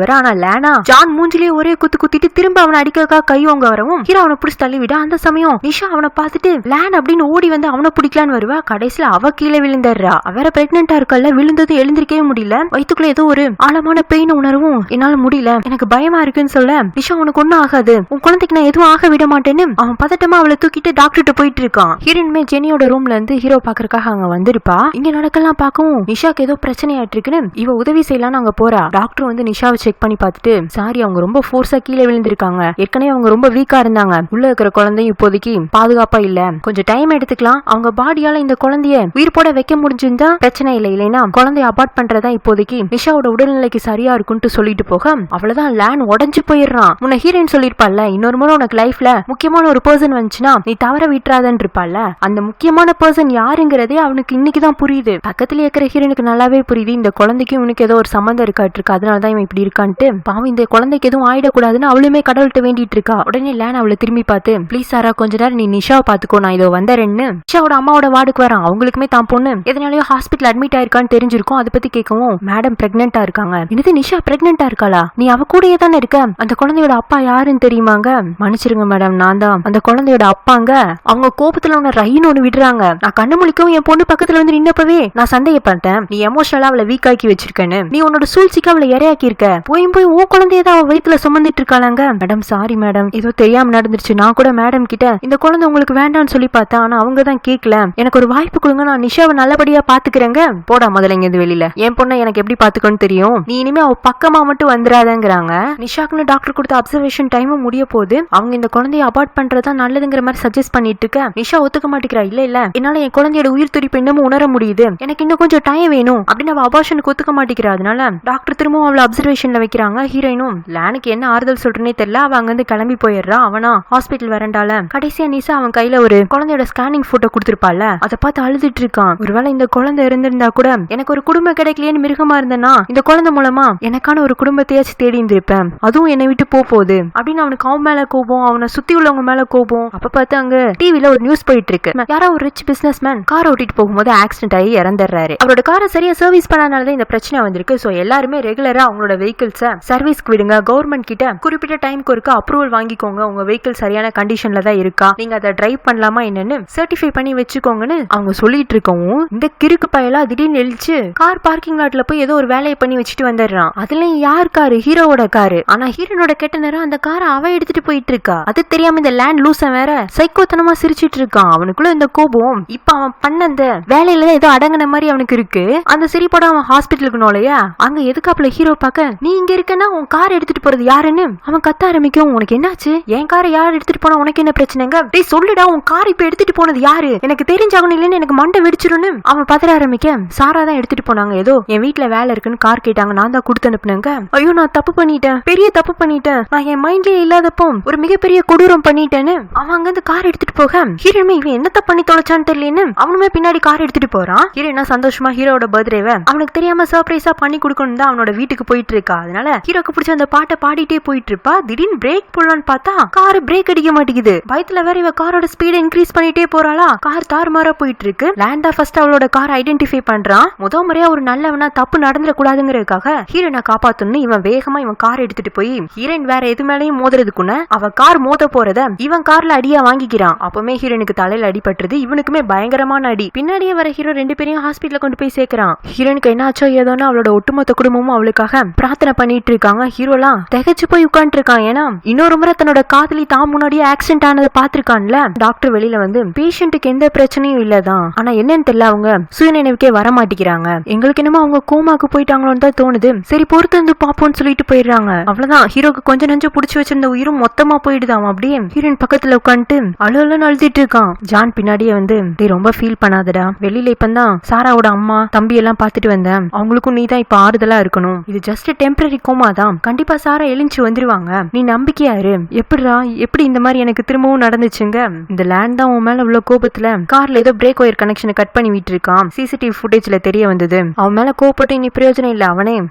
வர, ஆனா லேனா ஜான் மூஞ்சிலேயே ஒரே குத்திட்டு திரும்ப அவனை அடிக்கக்கா கையோங்க வரவும் ஹீரோ அவனை பிடிச்சி தள்ளி விட. அந்த சமயம் நிஷா அவனை பார்த்துட்டு லேன் அப்படின்னு ஓடி வந்து அவனை பிடிக்கலான்னு வருவா. கடைசியில அவ கீழே விழுந்துடுறா. வேற பிரெக்னெண்டா இருக்கல்ல, விழுந்தது எழுந்திருக்கவே முடியல, வயிற்றுக்குள்ள ஏதோ ஒரு ஆழமான பெயின் உணர்வும் என்னால முடியல, எனக்கு பயமா இருக்குன்னு சொல்ல நிஷா உனக்கு ஒன்னும் ஆகாது, உன் குழந்தைக்கு நான் எதுவும் ஆக விட மாட்டேன்னு அவன் பதட்டமா அவளை தூக்கிட்டு டாக்டர்கிட்ட போயிட்டு இருக்கான். ஹீரோயின்மே ஜெனியோட ரூம்ல இருந்து ஹீரோ பாக்குறதுக்காக அங்க வந்திருப்பா. இங்க நடக்கலாம் பார்க்கவும் நிஷாக்கு ஏதோ பிரச்சனை ஆயிட்டு இருக்குன்னு இவ உதவி செய்யலான்னு அங்க போறா. டாக்டர் வந்து நிஷாவை செக் பண்ணி பார்த்துட்டு சாரி அவங்க ரொம்ப ஃபோர்ஸா கீழே விழுந்திருக்காங்க, ஏற்கனவே அவங்க ரொம்ப வீக்கா இருந்தாங்க, உள்ள இருக்கிற குழந்தையும் இப்போதைக்கு பாதுகாப்பா இல்ல, கொஞ்சம் டைம் எடுத்துக்கலாம், அவங்க பாடியால இந்த குழந்தைய உயிர் போட வைக்க முடிஞ்சிருந்தா பிரச்சனை இல்லை, இல்லைன்னா குழந்தைய அபார்ட் பண்றதா இப்போதைக்கு நிஷாவோட உடல்நிலைக்கு சரியா இருக்கும்னு சொல்லிட்டு போக அவ்வளவுதான் லேன் உடஞ்சு போயிடுறான். முன்ன ஹீரோயின் சொல்லிருப்பாள்ல இன்னொரு முறை உனக்கு லைஃப்ல முக்கியமான ஒரு பர்சன் வந்துச்சுன்னா நீ தவற விட்டுறாதன்னு இருப்பாள்ல, அந்த முக்கியமான பர்சன் யாருங்கிறதே அவனுக்கு இன்னைக்குதான் புரியுது. பக்கத்துல இருக்கிற ஹீரோனுக்கு நல்லாவே புரியுது இந்த குழந்தைக்கும் இவனுக்கு ஏதோ ஒரு சம்பந்தம் இருக்காட்டு, அதனாலதான் இவன் இப்படி இருக்கான்ட்டு. பாவம் இந்த குழந்தைக்கு எதுவும் ஆயிடக்கூடாதுன்னு அவளுமே கடவுள்கிட்ட வேண்டிட்டு இருக்கா. உடனே லேன் அவளை திரும்பி பார்த்து ப்ளீஸ் சாரா கொஞ்ச நேரம் நீ நிஷாவை பாத்துக்கோ, நான் இதோ வந்தேன்னு நிஷாவோட அம்மாவோட வார்டுக்கு வரான். அவங்களுக்குமே தான் பொண்ணு எதனாலயோ ஹாஸ்பிட்டல் அட்மிட் ஆயிருக்கான்னு தெரிஞ்சிருக்கும். அதை பத்தி கேட்கவும் மேடம் பிரெக்னெண்டா இருக்காங்க. என்னது நிஷா பிரெக்னெண்டா இருக்காளா, நீ அவ கூடயே தானே இருக்க, அந்த குழந்தையோட அப்பா யாருன்னு தெரியுமாங்க, மன்னிச்சிருங்க மேடம் நான் தான் அந்த குழந்தையோட அப்பாங்க. அவங்க கோபத்துல உன்ன ரயின்னு விடுறாங்க. நான் கண்ணு முழிக்கவும் என் பொண்ணு பக்கத்துல வந்து நின்னப்பவே நான் சந்தேகப்பட்டேன் நீ எமோஷனலா அவளை வீக் ஆக்கி வச்சிருக்கேன்னு, நீ உன்னோட சூழ்ச்சிக்கு அவளை இரையாக்கி இருக்க, போய் உன் குழந்தையதான் அவ வயித்துல சுமந்துட்டு இருக்காளாங்க. மேடம் சாரி மேடம் ஏதோ தெரியாம நடந்துருச்சு, நான் கூட மேடம் கிட்ட இந்த குழந்தை உங்களுக்கு வேண்டாம்னு சொல்லி பார்த்தேன், ஆனா அவங்க தான் கேட்கல, எனக்கு ஒரு வாய்ப்பு கொடுங்க, நான் நிஷாவை நல்லபடியா பாத்துக்கிறேங்க. போடா முதல்ல இங்க இருந்து வெளியில, என் பொண்ணை எனக்கு எப்படி பாத்துக்கணும்னு தெரியும், நீ இனிமே அவ பக்கமா மட்டும் வந்துடாதங்கிறாங்க. நிஷாக்குன்னு டாக்டர் கொடுத்த அப்சர்வேஷன் டைமும் முடிய போகுது. அவங்க இந்த குழந்தைய அபார்ட் பண்றதா நல்லதுங்கிற மாதிரி சஜஸ்ட் பண்ணிட்டு இருக்க நிஷா ஒத்துக்க மாட்டேங்கிறா. இல்ல என்னால என் குழந்தையோட உயிர் துடிப்பு இன்னமும் உணர முடியுது, எனக்கு இன்னும் கொஞ்சம் டைம் வேணும் அப்படின்னு அவ அபார்ஷனுக்கு ஒத்துக்க மாட்டேங்கிறா. அதனால டாக்டர் திரும்பவும் அவளை அப்சர்வேஷன்ல வைக்கிறாங்க. ஹீரோயினும் லேனுக்கு என்ன ஆறுதல் சொல்றேனே தெரியல, அவ அங்க இருந்து கிளம்பி போயிடுறா. அவனா ஹாஸ்பிட்டல் வரண்டால கடைசியா நிஷா அவன் கையில ஒரு குழந்தையோட ஸ்கேனிங் போட்டோ கொடுத்திருப்பால, அதை பார்த்து அழுதுட்டு இருக்கான். ஒருவேளை இந்த குழந்தை இருந்திருந்தா கூட எனக்கு ஒரு குடும்பம் கிடைக்கலையேன்னு மிருகமா இருந்தேன்னா இந்த குழந்தை மூலமா எனக்கான ஒரு குடும்பத்தையாச்சும் தேடி இருந்திருப்பேன், அதுவும் என்னை விட்டு போகுது அப்படின்னு அவனுக்கு அவன் மேல கோபம், அவனை சுத்தி உள்ளவங்க மேல கோபம். அப்ப பார்த்து அங்க டிவில ஒரு நியூஸ் போயிட்டு இருக்கு, யாரோ ஒரு ரிச் பிசினஸ் மேன் கார் ஓட்டிட்டு போகும்போது ஆக்சிடென்ட் ஆகி இறந்துடுறாரு. அவரோட காரை சரியா சர்வீஸ் பண்ணாதனால இந்த பிரச்சனை வந்திருக்கு. சோ எல்லாருமே ரெகுலரா அவங்களோட வெஹிக்கிள்ஸ சர்வீஸ்க்கு விடுங்க, கவர்மெண்ட் கிட்ட குறிப்பிட்ட டைம்க்கு ஒருக்க அப்ரூவல் வாங்கிக்கோங்க, உங்க வெஹிக்கிள் சரியான கண்டிஷன்ல தான் இருக்கா, நீங்க அதை டிரைவ் பண்ணலாமா என்னன்னு சர்டிஃபை பண்ணி வச்சுக்கோங்கன்னு அவங்க சொல்லிட்டு இருக்கவும் இந்த கிறுக்கு பயலா திடீர்னு எழுச்சு கார் பார்க்கிங் லாட்ல போய் ஏதோ ஒரு வேலையை பண்ணி வச்சுட்டு வந்துடுறான். அதுல யார் காரு, ஹீரோவோட காரு. ஆனா ஹீரோனோட கெட்ட நேரம் அந்த காரை அவ எடுத்துட்டு போயிட்டு இருக்கா. அது தெரியாம இந்த லேண்ட் லூசன் வேற சைக்கோத்தனமா சிரிச்சிட்டு இருக்கான். அவனுக்குள்ள இந்த கோபம் இப்ப அவன் பண்ண அந்த வேலையில ஏதோ அடங்கின மாதிரி அவனுக்கு இருக்கு. அந்த சிரிப்போட அவன் ஹாஸ்பிட்டலுக்கு நோலையா அங்க எதுக்காப்புல ஹீரோ பாக்க நீ இங்க இருக்கன்னா உன் கார் எடுத்துட்டு போறது யாருன்னு அவன் கத்த ஆரம்பிக்கும். உனக்கு என்னாச்சு, என் காரை யார் எடுத்துட்டு போனா உனக்கு என்ன பிரச்சனைங்க, டேய் சொல்லுடா உன் கார் இப்ப எடுத்துட்டு போனது யாரு, எனக்கு தெரிஞ்சாகணும் இல்லன்னு எனக்கு மண்டை வெடிச்சிருன்னு அவன் பதற ஆரம்பிக்க. சாரா தான் எடுத்துட்டு போனாங்க, ஏதோ என் வீட்டுல வேலை இருக்குன்னு கார் கேட்டாங்க, நான் தான் கொடுத்து அனுப்புனேங்க. ஐயோ நான் தப்பு பண்ணிட்டேன், பெரிய தப்பு பண்ணிட்டேன், நான் என் மைண்ட்லயே இல்லாதப்போ ஒரு மிகப்பெரிய கொடூரம் பண்ணிட்டேன்னு அவன் அங்க இருந்து கார் எடுத்துட்டு போக ஹீரோமே இவன் என்னத்த பண்ணி தொலைச்சான்னு தெரியலன்னு அவனுமே பின்னாடி கார் எடுத்துட்டு போறான். ஹீரோனா சந்தோஷமா ஹீரோட பர்த்டேவை அவனுக்கு தெரியாம சர்ப்ரைஸா பண்ணி கொடுக்கணும் தான் அவனோட வீட்டுக்கு போயிட்டு இருக்கா. அதனால ஹீரோக்கு பிடிச்ச அந்த பாட்டை பாடிட்டே போயிட்டு இருப்பா. திடீர்னு பிரேக் போடலான்னு பார்த்தா கார் பிரேக் அடிக்க மாட்டேங்குது. பயத்துல வேற இவ காரோட ஸ்பீட இன்க்ரீஸ் பண்ணிட்டே போறாளா, கார் தாறுமாறா போயிட்டு இருக்கு. லேண்டா ஃபர்ஸ்ட் அவளோட கார் ஐடென்டிஃபை பண்றான். முத முறையா ஒரு நல்லவனா தப்பு நடந்துட கூடாதுங்கிறதுக்காக ஹீரோனை காப்பாத்தணும்னு இவன் வேகமா இவன் கார் எடுத்துட்டு போய் ஹீரோயின் வேற எது மேலயும் மோதுறதுக்குன்னு அவ கார் மோத போறத இவன் கார்ல அடியா வாங்கிக்கிறான். அப்பவுமே ஹீரோனுக்கு தலையில அடிபட்டுருது. இவனுக்குமே பயங்கரமான அடி. பின்னாடியே வர ஹீரோ 2 பேரையும் ஹாஸ்பிட்டல கொண்டு போய் சேர்க்கிறான். ஹீரோனுக்கு என்ன ஆச்சோ ஏதோன்னு அவளோட ஒட்டுமொத்த குடும்பமும் அவளுக்காக பிரார்த்தனை பண்ணிட்டு இருக்காங்க. ஹீரோலாம் திகைச்சு போய் உட்கார்ந்து இருக்கான். ஏன்னா இன்னொரு முறை தன்னோட காதலி தான் முன்னாடியே ஆக்சிடென்ட் ஆனதை பாத்துருக்கான்ல. டாக்டர் வெளியில வந்து பேஷண்ட்டுக்கு எந்த பிரச்சனையும் இல்லதான், ஆனா என்னன்னு தெரியல, அவங்க சுயநினைவுக்கே வர மாட்டேங்கிறாங்க. எங்களுக்கு என்னமோ அவங்க கோமாக்கு போயிட்டாங்களோன்னு தான் தோணுது. சரி பொறுத்து வந்து பாப்போம்னு சொல்லிட்டு போயிடுறாங்க. அவ்வளவுதான், ஹீரோக்கு கொஞ்சம் நஞ்சம் புடிச்சு வச்சிருந்த உயிரும் மொத்தமா போயிடுதான். அப்படியே ஹீரோயின் பக்கத்துல உட்காந்துட்டு அழுன்னு அழுதிட்டு இருக்கான். ஜான் பின்னாடியே வந்து ரொம்ப ஃபீல் பண்ணாதடா, வெளியில இப்பதான் சாராவோட அம்மா தம்பி எல்லாம் பாத்துட்டு வந்தேன், அவங்களுக்கும் நீ தான் இப்ப ஆறுதலா இருக்கணும், இது ஜஸ்ட் டெம்பரரி கோமா தான், கண்டிப்பா சாரா எழுந்து வந்துருவாங்க, நீ நம்பிக்கையா இரு. எப்படிடா எப்படி இந்த மாதிரி எனக்கு திரும்பவும் நடந்துச்சுங்க? இந்த லேண்ட் தான் உன் மேல இவ்வளவு கோபத்துல கார்ல ஏதோ பிரேக் ஒயர் கனெக்ஷனை கட் பண்ணி விட்டு இருக்கான், சிசிடிவி ஃபுட்டேஜ்ல தெரிய வந்தது. அவன் மேல கோபப்பட்டு இனி பிரயோஜனம் இல்ல,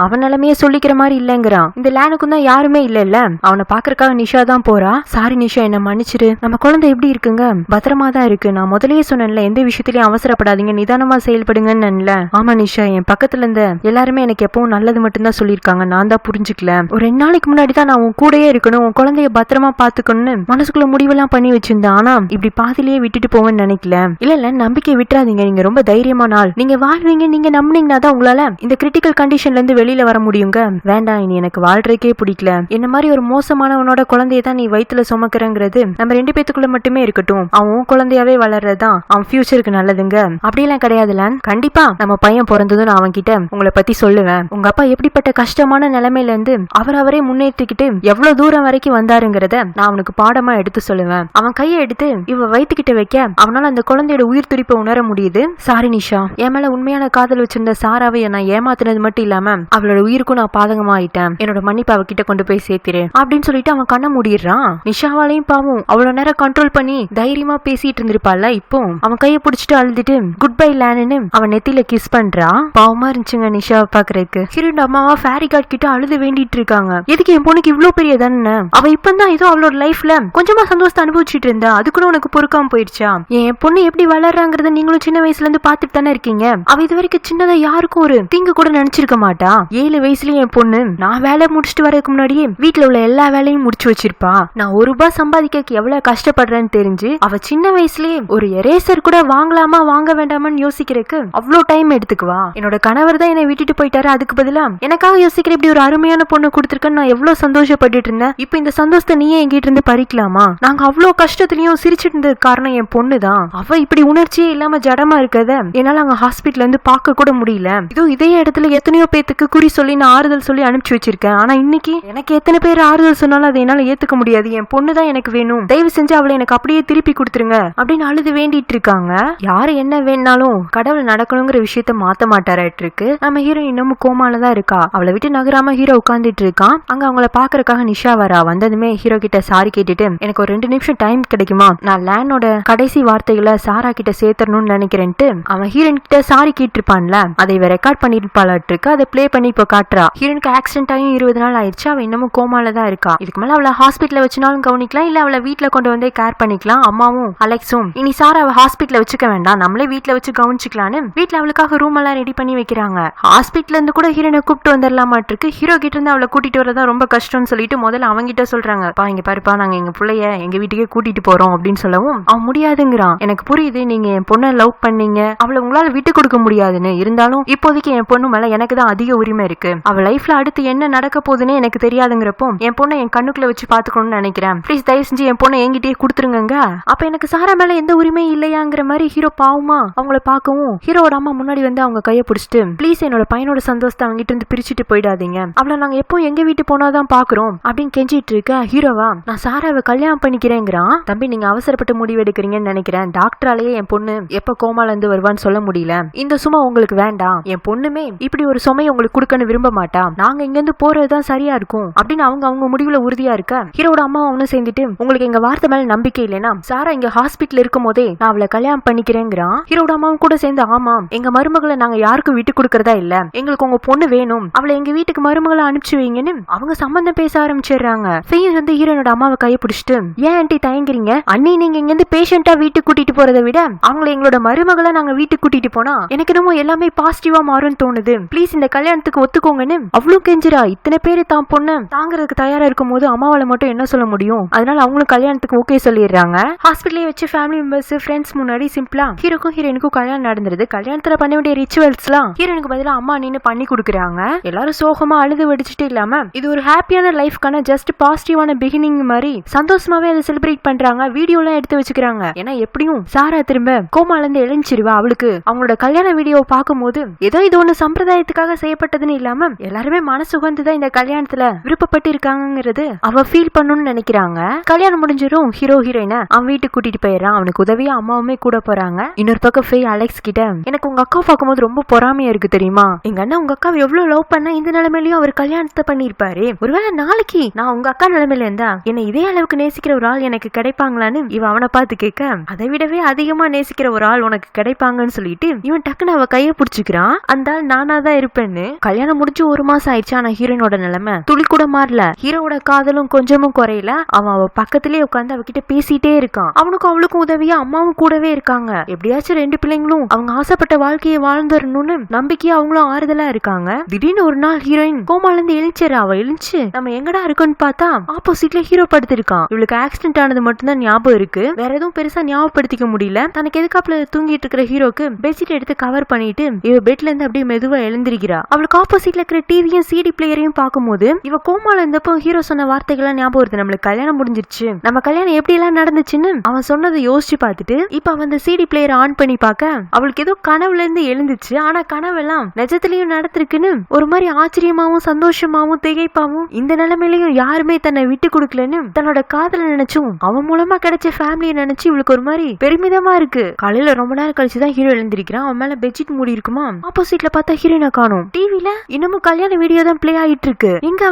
அவன் நிலைமையே சொல்லிக்கிற மாதிரி இல்லங்கிறான். இந்த லேண்டுக்கும் தான் யாருமே இல்ல. அவனை பாக்குறதுக்காக நிஷா தான் போறா. சாரி நிஷா, என்ன மன்னிச்சிரு, நம்ம குழந்தை எப்படி இருக்குங்க? பத்திரமா தான் இருக்கு. நான் முதல்லயே சொன்னேன்ல, எந்த விஷயத்திலயும் அவசரப்படாதீங்க, நிதானமா செயல்படுங்கன்னு. ஆமா நிஷா, என் பக்கத்துல இருந்த எல்லாருமே எனக்கு எப்பவும் நல்லது மட்டும்தான் சொல்லியிருக்காங்க, நான் தான் புரிஞ்சுக்கல. ஒரு 2 நாளைக்கு முன்னாடி தான் நான் உன் கூடயே இருக்கணும், உன் குழந்தைய பத்திரமா பாத்துக்கணும்னு மனசுக்குள்ள முடிவெல்லாம் பண்ணி வச்சிருந்தேன். ஆனா இப்படி பாதிலேயே விட்டுட்டு போவேன்னு நினைக்கல. இல்ல நம்பிக்கை விட்டுறாதீங்க, நீங்க ரொம்ப தைரியமான ஆள், நீங்க வாழ்வீங்க, நீங்க நம்பினீங்கன்னா தான் உங்களால இந்த கிரிட்டிக்கல் கண்டிஷன்ல இருந்து வெளியில வர முடியுங்க. வேண்டாம், இனி எனக்கு வாழ்றதுக்கே பிடிக்கல, என்ன மாதிரி ஒரு மோசமானவனோட குழந்தைய தான் நீ வயித்துல சுமக்கிறங்கிறது நம்ம 2 பேத்துக்குள்ள மட்டுமே இருக்கட்டும், அவன் குழந்தையாவே வளர்றதுதான் அவன் ஃபியூச்சருக்கு நல்லதுங்க. அப்படியெல்லாம் கிடையாதுல, கண்டிப்பா நம்ம பையன் பிறந்ததும் நான் அவன் கிட்ட உங்களை பத்தி சொல்லுவேன், உங்க அப்பா எப்படிப்பட்ட கஷ்டமான நிலைமையில இருந்து அவரே முன்னேற்றிக்கிட்டு எவ்வளவு தூரம் வரைக்கும் வந்தாருங்கிறத நான் அவனுக்கு பாடமா எடுத்து சொல்லுவேன். அவன் கையை எடுத்து இவ வயிற்றுக்கிட்ட வைக்க அவனால அந்த குழந்தையோட உயிர் துடிப்பை உணர முடியுது. சாரி நிஷா, என் மேல உண்மையான காதல் வச்சிருந்த சாராவை நான் ஏமாத்தினது மட்டும் இல்லாம அவளோட உயிருக்கும் நான் பாதகமா ஆயிட்டேன், என்னோட மன்னிப்பு அவகிட்ட கொண்டு போய் சேர்த்திரு அப்படின்னு சொல்லிட்டு அவன் கண்ண மூடிடுறான். நிஷாவாலையும் பாவம் அவ்வளவு நேரம் கண்ட்ரோல் பண்ணி தைரியமா பேசிட்டு இருந்திருப்பாள்ல, இப்போ அவன் கையை பிடிச்சிட்டு அழுதுட்டு குட் பை லேன்னு அவன் நெத்தியில கிஸ் பண்றா. பாவமா இருந்துச்சுங்க நிஷாவை பாக்குறதுக்கு. ஹீரோயின் அம்மாவா ஃபேரி கார்ட் கிட்ட அழுது வேண்டிட்டு இருக்காங்க. எதுக்கு என் பொண்ணுக்கு இவ்வளவு பெரிய தானே, அவ இப்பதான் ஏதோ அவளோட லைஃப்ல கொஞ்சமா சந்தோஷத்தை அனுபவிச்சுட்டு இருந்தா, அதுக்குன்னு உனக்கு பொறுக்காம போயிடுச்சா? என் பொண்ணு எப்படி வளர்றாங்கிறத நீங்களும் சின்ன வயசுல இருந்து பாத்துட்டு தானே இருக்கீங்க. அவ இது வரைக்கும் சின்னதா யாருக்கும் ஒரு தீங்கு கூட நினைச்சிருக்க மாட்டா. 7 வயசுலயே என் பொண்ணு நான் வேலை முடிச்சுட்டு வரதுக்கு முன்னாடியே வீட்டுல உள்ள எல்லா வேலையும் முடிச்சு வச்சிருப்பா. நான் ₹1 சம்பாதிக்க எவ்வளவு கஷ்டப்படுறேன்னு தெரிஞ்சு அவ சின்ன வயசுலயே ஒரு எரேசர் கூட வாங்கலாமா வாங்க வேண்டாமான்னு யோசிக்கிறதுக்கு அவ்வளவு டைம் எடுத்துக்குவா. என்னோட கணவர் தான் என்னை விட்டுட்டு போயிட்டாரு, அதுக்கு பதிலா எனக்காக யோசிக்கிற இப்படி ஒரு அருமையான பொண்ணு கொடுத்துருக்கேன்னு நான் எவ்வளவு சந்தோஷப்பட்டுட்டு இருந்தேன். இப்ப இந்த சந்தோஷத்தை நீயே எங்கிட்ட இருந்து பறிக்கலாமா? நாங்க அவ்வளவு கஷ்டத்துலயும் சிரிச்சிட்டு இருந்தது காரணம் என் பொண்ணு தான். அவ இப்படி உணர்ச்சியே இல்லாம ஜடமா இருக்கத என்னால அங்க ஹாஸ்பிட்டல்ல இருந்து பார்க்க கூட முடியல. இதோ இதே இடத்துல எத்தனையோ பேத்துக்கு குறி சொல்லி நான் ஆறுதல் சொல்லி அனுப்பிச்சு வச்சிருக்கேன். ஆனா இன்னைக்கு எனக்கு எத்தனை பேர் ஆறுதல் சொன்னாலும் அதை என்னால ஏத்துக்க முடியாது. என் பொண்ணு தான் எனக்கு வேணும், தயவு செஞ்சு அவளை எனக்கு அப்படியே திருப்பி கொடுத்துருங்க அப்படின்னு அழுது வேண்டிட்டு இருக்காங்க. யாரு என்ன வேணாலும் கடவுள் நடக்கணுங்கிற விஷயத்த மாத்த மாட்டாராட்டு இருக்கு. நம்ம ஹீரோ இன்னமும் கோமாலதான் இருக்கா. அவளை விட்டு நகராம ஹீரோ உட்கார்ந்துட்டு இருக்கான். அங்க அவங்கள பாக்குறதுக்காக நிஷா வரா. வந்ததுமே ஹீரோ கிட்ட சாரி கேட்டுட்டு எனக்கு ஒரு 2 நிமிஷம் டைம் கிடைக்குமா, நான் லேனோட கடைசி வார்த்தைகளை சாரா கிட்ட சேர்த்தணும்னு நினைக்கிறேன்ட்டு அவன் ஹீரோயின் கிட்ட சாரி கேட்டிருப்பான்ல, அதை இவ ரெக்கார்ட் பண்ணிருப்பாளாட்டு இருக்கு. அதை பிளே பண்ணி இப்போ காட்டுறா. ஹீரோனுக்கு ஆக்சிடென்ட் ஆகி 20 நாள் ஆயிடுச்சு. அவ இன்னமும் கோமால தான் இருக்கா. இதுக்கு மேல அவளை ஹாஸ்பிட்டல்ல வச்சுனாலும் கவனிக்கலாம், இல்ல அவளை வீட்டுல கொண்டு வந்து கேர் பண்ணிக்கலாம். அம்மாவும் அலெக்ஸும் இனி சாரா அவ ஹாஸ்பிட்டல்ல வச்சுக்க வேண்டாம், நம்மளே வீட்டுல வச்சு கவனிச்சுக்கலான்னு வீட்டுல அவளுக்காக ரூம் எல்லாம் ரெடி பண்ணி வைக்கிறாங்க. ஹாஸ்பிட்டல்ல இருந்து கூட ஹீரோனை கூப்பிட்டு வந்துடலாமாட்டு இருக்கு. ஹீரோ கிட்ட இருந்து அவளை கூட்டிட்டு வரதா ரொம்ப கஷ்டம்னு சொல்லிட்டு முதல்ல அவங்கிட்ட சொல்றாங்க, பா இங்க பாருப்பா, நாங்க எங்க பிள்ளைய எங்க வீட்டுக்கே கூட்டிட்டு போறோம் அப்படின்னு சொல்லவும் அவன் முடியாதுங்கிறான். எனக்கு புரியுது, நீங்க என் பொண்ணை லவ் பண்ணீங்க, அவளை உங்களால விட்டு கொடுக்க முடியாதுன்னு, இருந்தாலும் இப்போதைக்கு என் பொண்ணு மேல எனக்கு தான் அதிக உரிமை இருக்கு. அவ லைஃப்ல அடுத்து என்ன நடக்க போகுதுன்னு எனக்கு தெரியாதுங்கிறப்போ என் பொண்ணை என் கண்ணுக்குள்ள வச்சு பாத்துக்கணும்னு நினைக்கிறேன். ப்ளீஸ் தயவு செஞ்சு என் பொண்ணை என்கிட்டயே கொடுத்துருங்க. அப்ப எனக்கு சாரா மேல எந்த உரிமையும் இல்லையாங்கிற மாதிரி ஹீரோ பாவமா அவங்கள பாக்கவும் ஹீரோட அம்மா முன்னாடி வந்து அவங்க கையை பிடிச்சிட்டு ப்ளீஸ் என்னோட பையனோட சந்தோஷத்தை அவங்கிட்ட இருந்து பிரிச்சுட்டு போயிடாதீங்க, அவளை நாங்க எப்போ எங்க வீட்டு போனாதான் பாக்குறோம் அப்படின்னு கெஞ்சிட்டு இருக்க. ஹீரோவா நான் சாராவை கல்யாணம் பண்ணிக்கிறேங்கிறான். தம்பி நீங்க அவசரப்பட்டு முடிவு எடுக்கிறீங்கன்னு நினைக்கிறேன், டாக்டராலேயே என் பொண்ணு எப்ப கோமால இருந்து வருவான்னு சொல்ல முடியல, இந்த சும்மா உங்களுக்கு வேண்டாம், என் பொண்ணுமே இப்படி ஒரு சுமையை உங்களுக்கு கொடுக்கன்னு விரும்ப மாட்டா, நாங்க இங்க இருந்து போறதுதான் சரியா இருக்கும் அப்படின்னு அவங்க முடிவுல உறுதியா இருக்க. ஹீரோட அம்மா அவனும் சேர்ந்துட்டு உங்களுக்கு எங்க வார்த்தை மேல நம்பிக்கை இல்லைன்னா சாரா இங்க ஹாஸ்பிட்டல் இருக்கும் போதே நான் அவளை கல்யாணம் பண்ணிக்கிறேங்கிறான். ஹீரோட அம்மாவும் கூட சேர்ந்து ஆமா எங்க மருமகளை நாங்க யாருக்கும் விட்டு கொடுக்கறதா இல்ல, எங்களுக்கு உங்க பொண்ணு வேணும், அவளை எங்க வீட்டுக்கு மருமகளை அனுப்பிச்சு வைங்கன்னு அவங்க சம்பந்தம் பேச ஆரம்பிச்சிடுறாங்க. ஃபெயின் வந்து ஹீரோனோட அம்மாவை கையை பிடிச்சிட்டு ஏன் ஆண்டி தயங்குறீங்க, அண்ணி நீங்க இங்க இருந்து பேஷண்டா வீட்டுக்கு கூட்டிட்டு போறதை விட அவங்களை எங்களோட மருமகளை நாங்க வீட்டுக்கு கூட்டிட்டு போனா எனக்கு என்னமோ எல்லாமே பாசிட்டிவா மாறும்னு தோணுது, ப்ளீஸ் இந்த கல்யாணத்துக்கு ஒத்துக்கோங்கன்னு அவ்வளவு கெஞ்சிரா. இத்தனை பேரு தான் பொண்ணு தாங்கிறதுக்கு தயாரா இருக்கும் போது அம்மாவால மட்டும் என்ன சொல்ல முடியும், அதனால அவங்களும் கல்யாணத்துக்கு ஓகே சொல்லிடுறாங்க. ஹாஸ்பிட்டலே வச்சு ஃபேமிலி மெம்பர்ஸ் ஃப்ரெண்ட்ஸ் முன்னாடி சிம்பிளா ஹீரோக்கும் ஹீரோயினுக்கும் கல்யாணம் நடந்துருது. கல்யாணத்துல பண்ண வேண்டிய ரிச்சுவல்ஸ் எல்லாம் ஹீரோனுக்கு பதிலா அம்மா நின்னு பண்ணி கொடுக்குறாங்க. எல்லாரும் சோகமா அழுது வெடிச்சுட்டு இல்லாம இது ஒரு ஹாப்பியான லைஃப்க்கான ஜஸ்ட் பாசிட்டிவான பிகினிங் மாதிரி சந்தோஷமாவே அதை செலிப்ரேட் பண்றாங்க. வீடியோ எல்லாம் எடுத்து வச்சுக்கிறாங்க. ஏன்னா எப்படியும் சாரா திரும்ப கோமா கோமால இருந்து எழுஞ்சிருவா. அவளுக்கு அவங்களோட கல்யாண வீடியோ பார்க்கும்போது ஏதோ இது ஒண்ணு சம்பிரதாயத்துக்காக செய்யப்பட்டதுன்னு இல்லாம எல்லாருமே மனசு உகந்துதான் இந்த கல்யாணத்துல விருப்பப்பட்டு இருக்காங்கிறது அவ ஃபீல் பண்ணணும்னு நினைக்கிறாங்க. கல்யாணம் முடிஞ்சிடும். ஹீரோ ஹீரோயினை அவன் வீட்டுக்கு கூட்டிட்டு போயிடறான். அவனுக்கு உதவியா அம்மாவுமே கூட போறாங்க. இன்னொரு பக்கம் ஃபேய் அலெக்ஸ் கிட்ட எனக்கு உங்க அக்கா பார்க்கும்போது ரொம்ப பொறாமையா இருக்கு தெரியுமா, எங்க அண்ணா உங்க அக்காவை எவ்வளவு லவ் பண்ண இந்த நிலைமையிலயும் அவர் கல்யாணத்தை பண்ணிருப்பாரு. ஒருவேளை நாளைக்கு நான் உங்க அக்கா நிலைமையில இருந்தா என்ன இதே அளவுக்கு நேசிக்கிற ஒரு ஆள் எனக்கு கிடைப்பாங்களான்னு இவ அவனை பார்த்து கேட்க, அதை விடவே அதிகமா நேசிக்கிற ஒரு ஆள் உனக்கு கிடைப்பாங்கன்னு சொல்லிட்டு இவன் டக்குன்னு அவ கைய பிடிச்சுக்கிறான். அந்த ஆள் நானா தான் இருப்பேன்னு. கல்யாணம் முடிஞ்சு 1 மாசம் ஆயிடுச்சு. ஆனா ஹீரோனோட நிலைமை துளி கூட மாறல. ஹீரோட காதலும் கொஞ்சமும் குறையல. அவன் அவ பக்கத்திலே உட்காந்து அவகிட்ட பேசிட்டே இருக்கான். அவனுக்கும் அவளுக்கும் உதவியா அம்மாவும் கூடவே இருக்காங்க. எப்படியாச்சும் 2 பிள்ளைங்களும் அவங்க ஆசைப்பட்ட வாழ்க்கையை வாழ்ந்துடணும்னு நம்பிக்கையா அவங்களும் ஆறுதலா இருக்காங்க. திடீர்னு ஒரு நாள் ஹீரோயின் கோமால இருந்து எழுச்சிரா. அவ எழுச்சு நம்ம எங்கடா இருக்கோன்னு பார்த்தா ஆப்போசிட்ல ஹீரோ படுத்திருக்கான். இவளுக்கு ஆக்சிடென்ட் ஆனது மட்டும்தான் ஞாபகம் இருக்கு. வேற எதுவும் பெருசா ஞாபகப்படுத்திக்க முடியல. தனக்கு எதுக்காப்புல தூங்கிட்டு இருக்கிற ஹீரோக்கு பெட்ஷீட் எடுத்து கவர் பண்ணிட்டு இவ பெட்ல இருந்து அப்படியே மெதுவா எழுந்திருக்கிறா. அவளுக்கு ஆப்போசிட்ல இருக்கிற டிவியும் சிடி பிளேயரையும் பார்க்கும்போது இவ கோமால இருந்தப்போ ஹீரோ சொன்ன வார்த்தைகள் ஞாபகம் வருது. நம்மளுக்கு கல்யாணம் முடிஞ்சிருச்சு, நம்ம கல்யாணம் எப்படி எல்லாம் நடந்துச்சுன்னு அவன் சொன்னதை யோசிச்சு பார்த்துட்டு இப்ப அவன் அந்த சிடி பிளேயர் ஆன் பண்ணி பார்க்க அவளுக்கு ஏதோ கனவுல இருந்து எழுந்துச்சு. ஆனா கனவெல்லாம் நிஜத்திலயும் நடத்திருக்குன்னு ஒரு மாதிரி ஆச்சரியமாவும் சந்தோஷமாவும் திகைப்பாவும் இந்த நிலைமையிலயும் யாருமே தன்னை விட்டு கொடுக்கலன்னு தன்னோட காதல நினைச்சும் அவன் மூலமா கிடைச்ச ஃபேமிலியை நினைச்சு இவளுக்கு ஒரு மாதிரி பெருமிதமா இருக்கு. காலையில ரொம்ப நேரம் கழிச்சுதான் ஹீரோ எழுந்திருக்கிறான். அவன் மேல பெட்ஷீட் மூடி இருக்குமா. ஆப்போசிட்ல பார்த்தா ஹீரோயினை காணோம். டிவில இன்னமும் கல்யாண வீடியோ தான் பிளே ஆயிட்டு இருக்கு. எங்க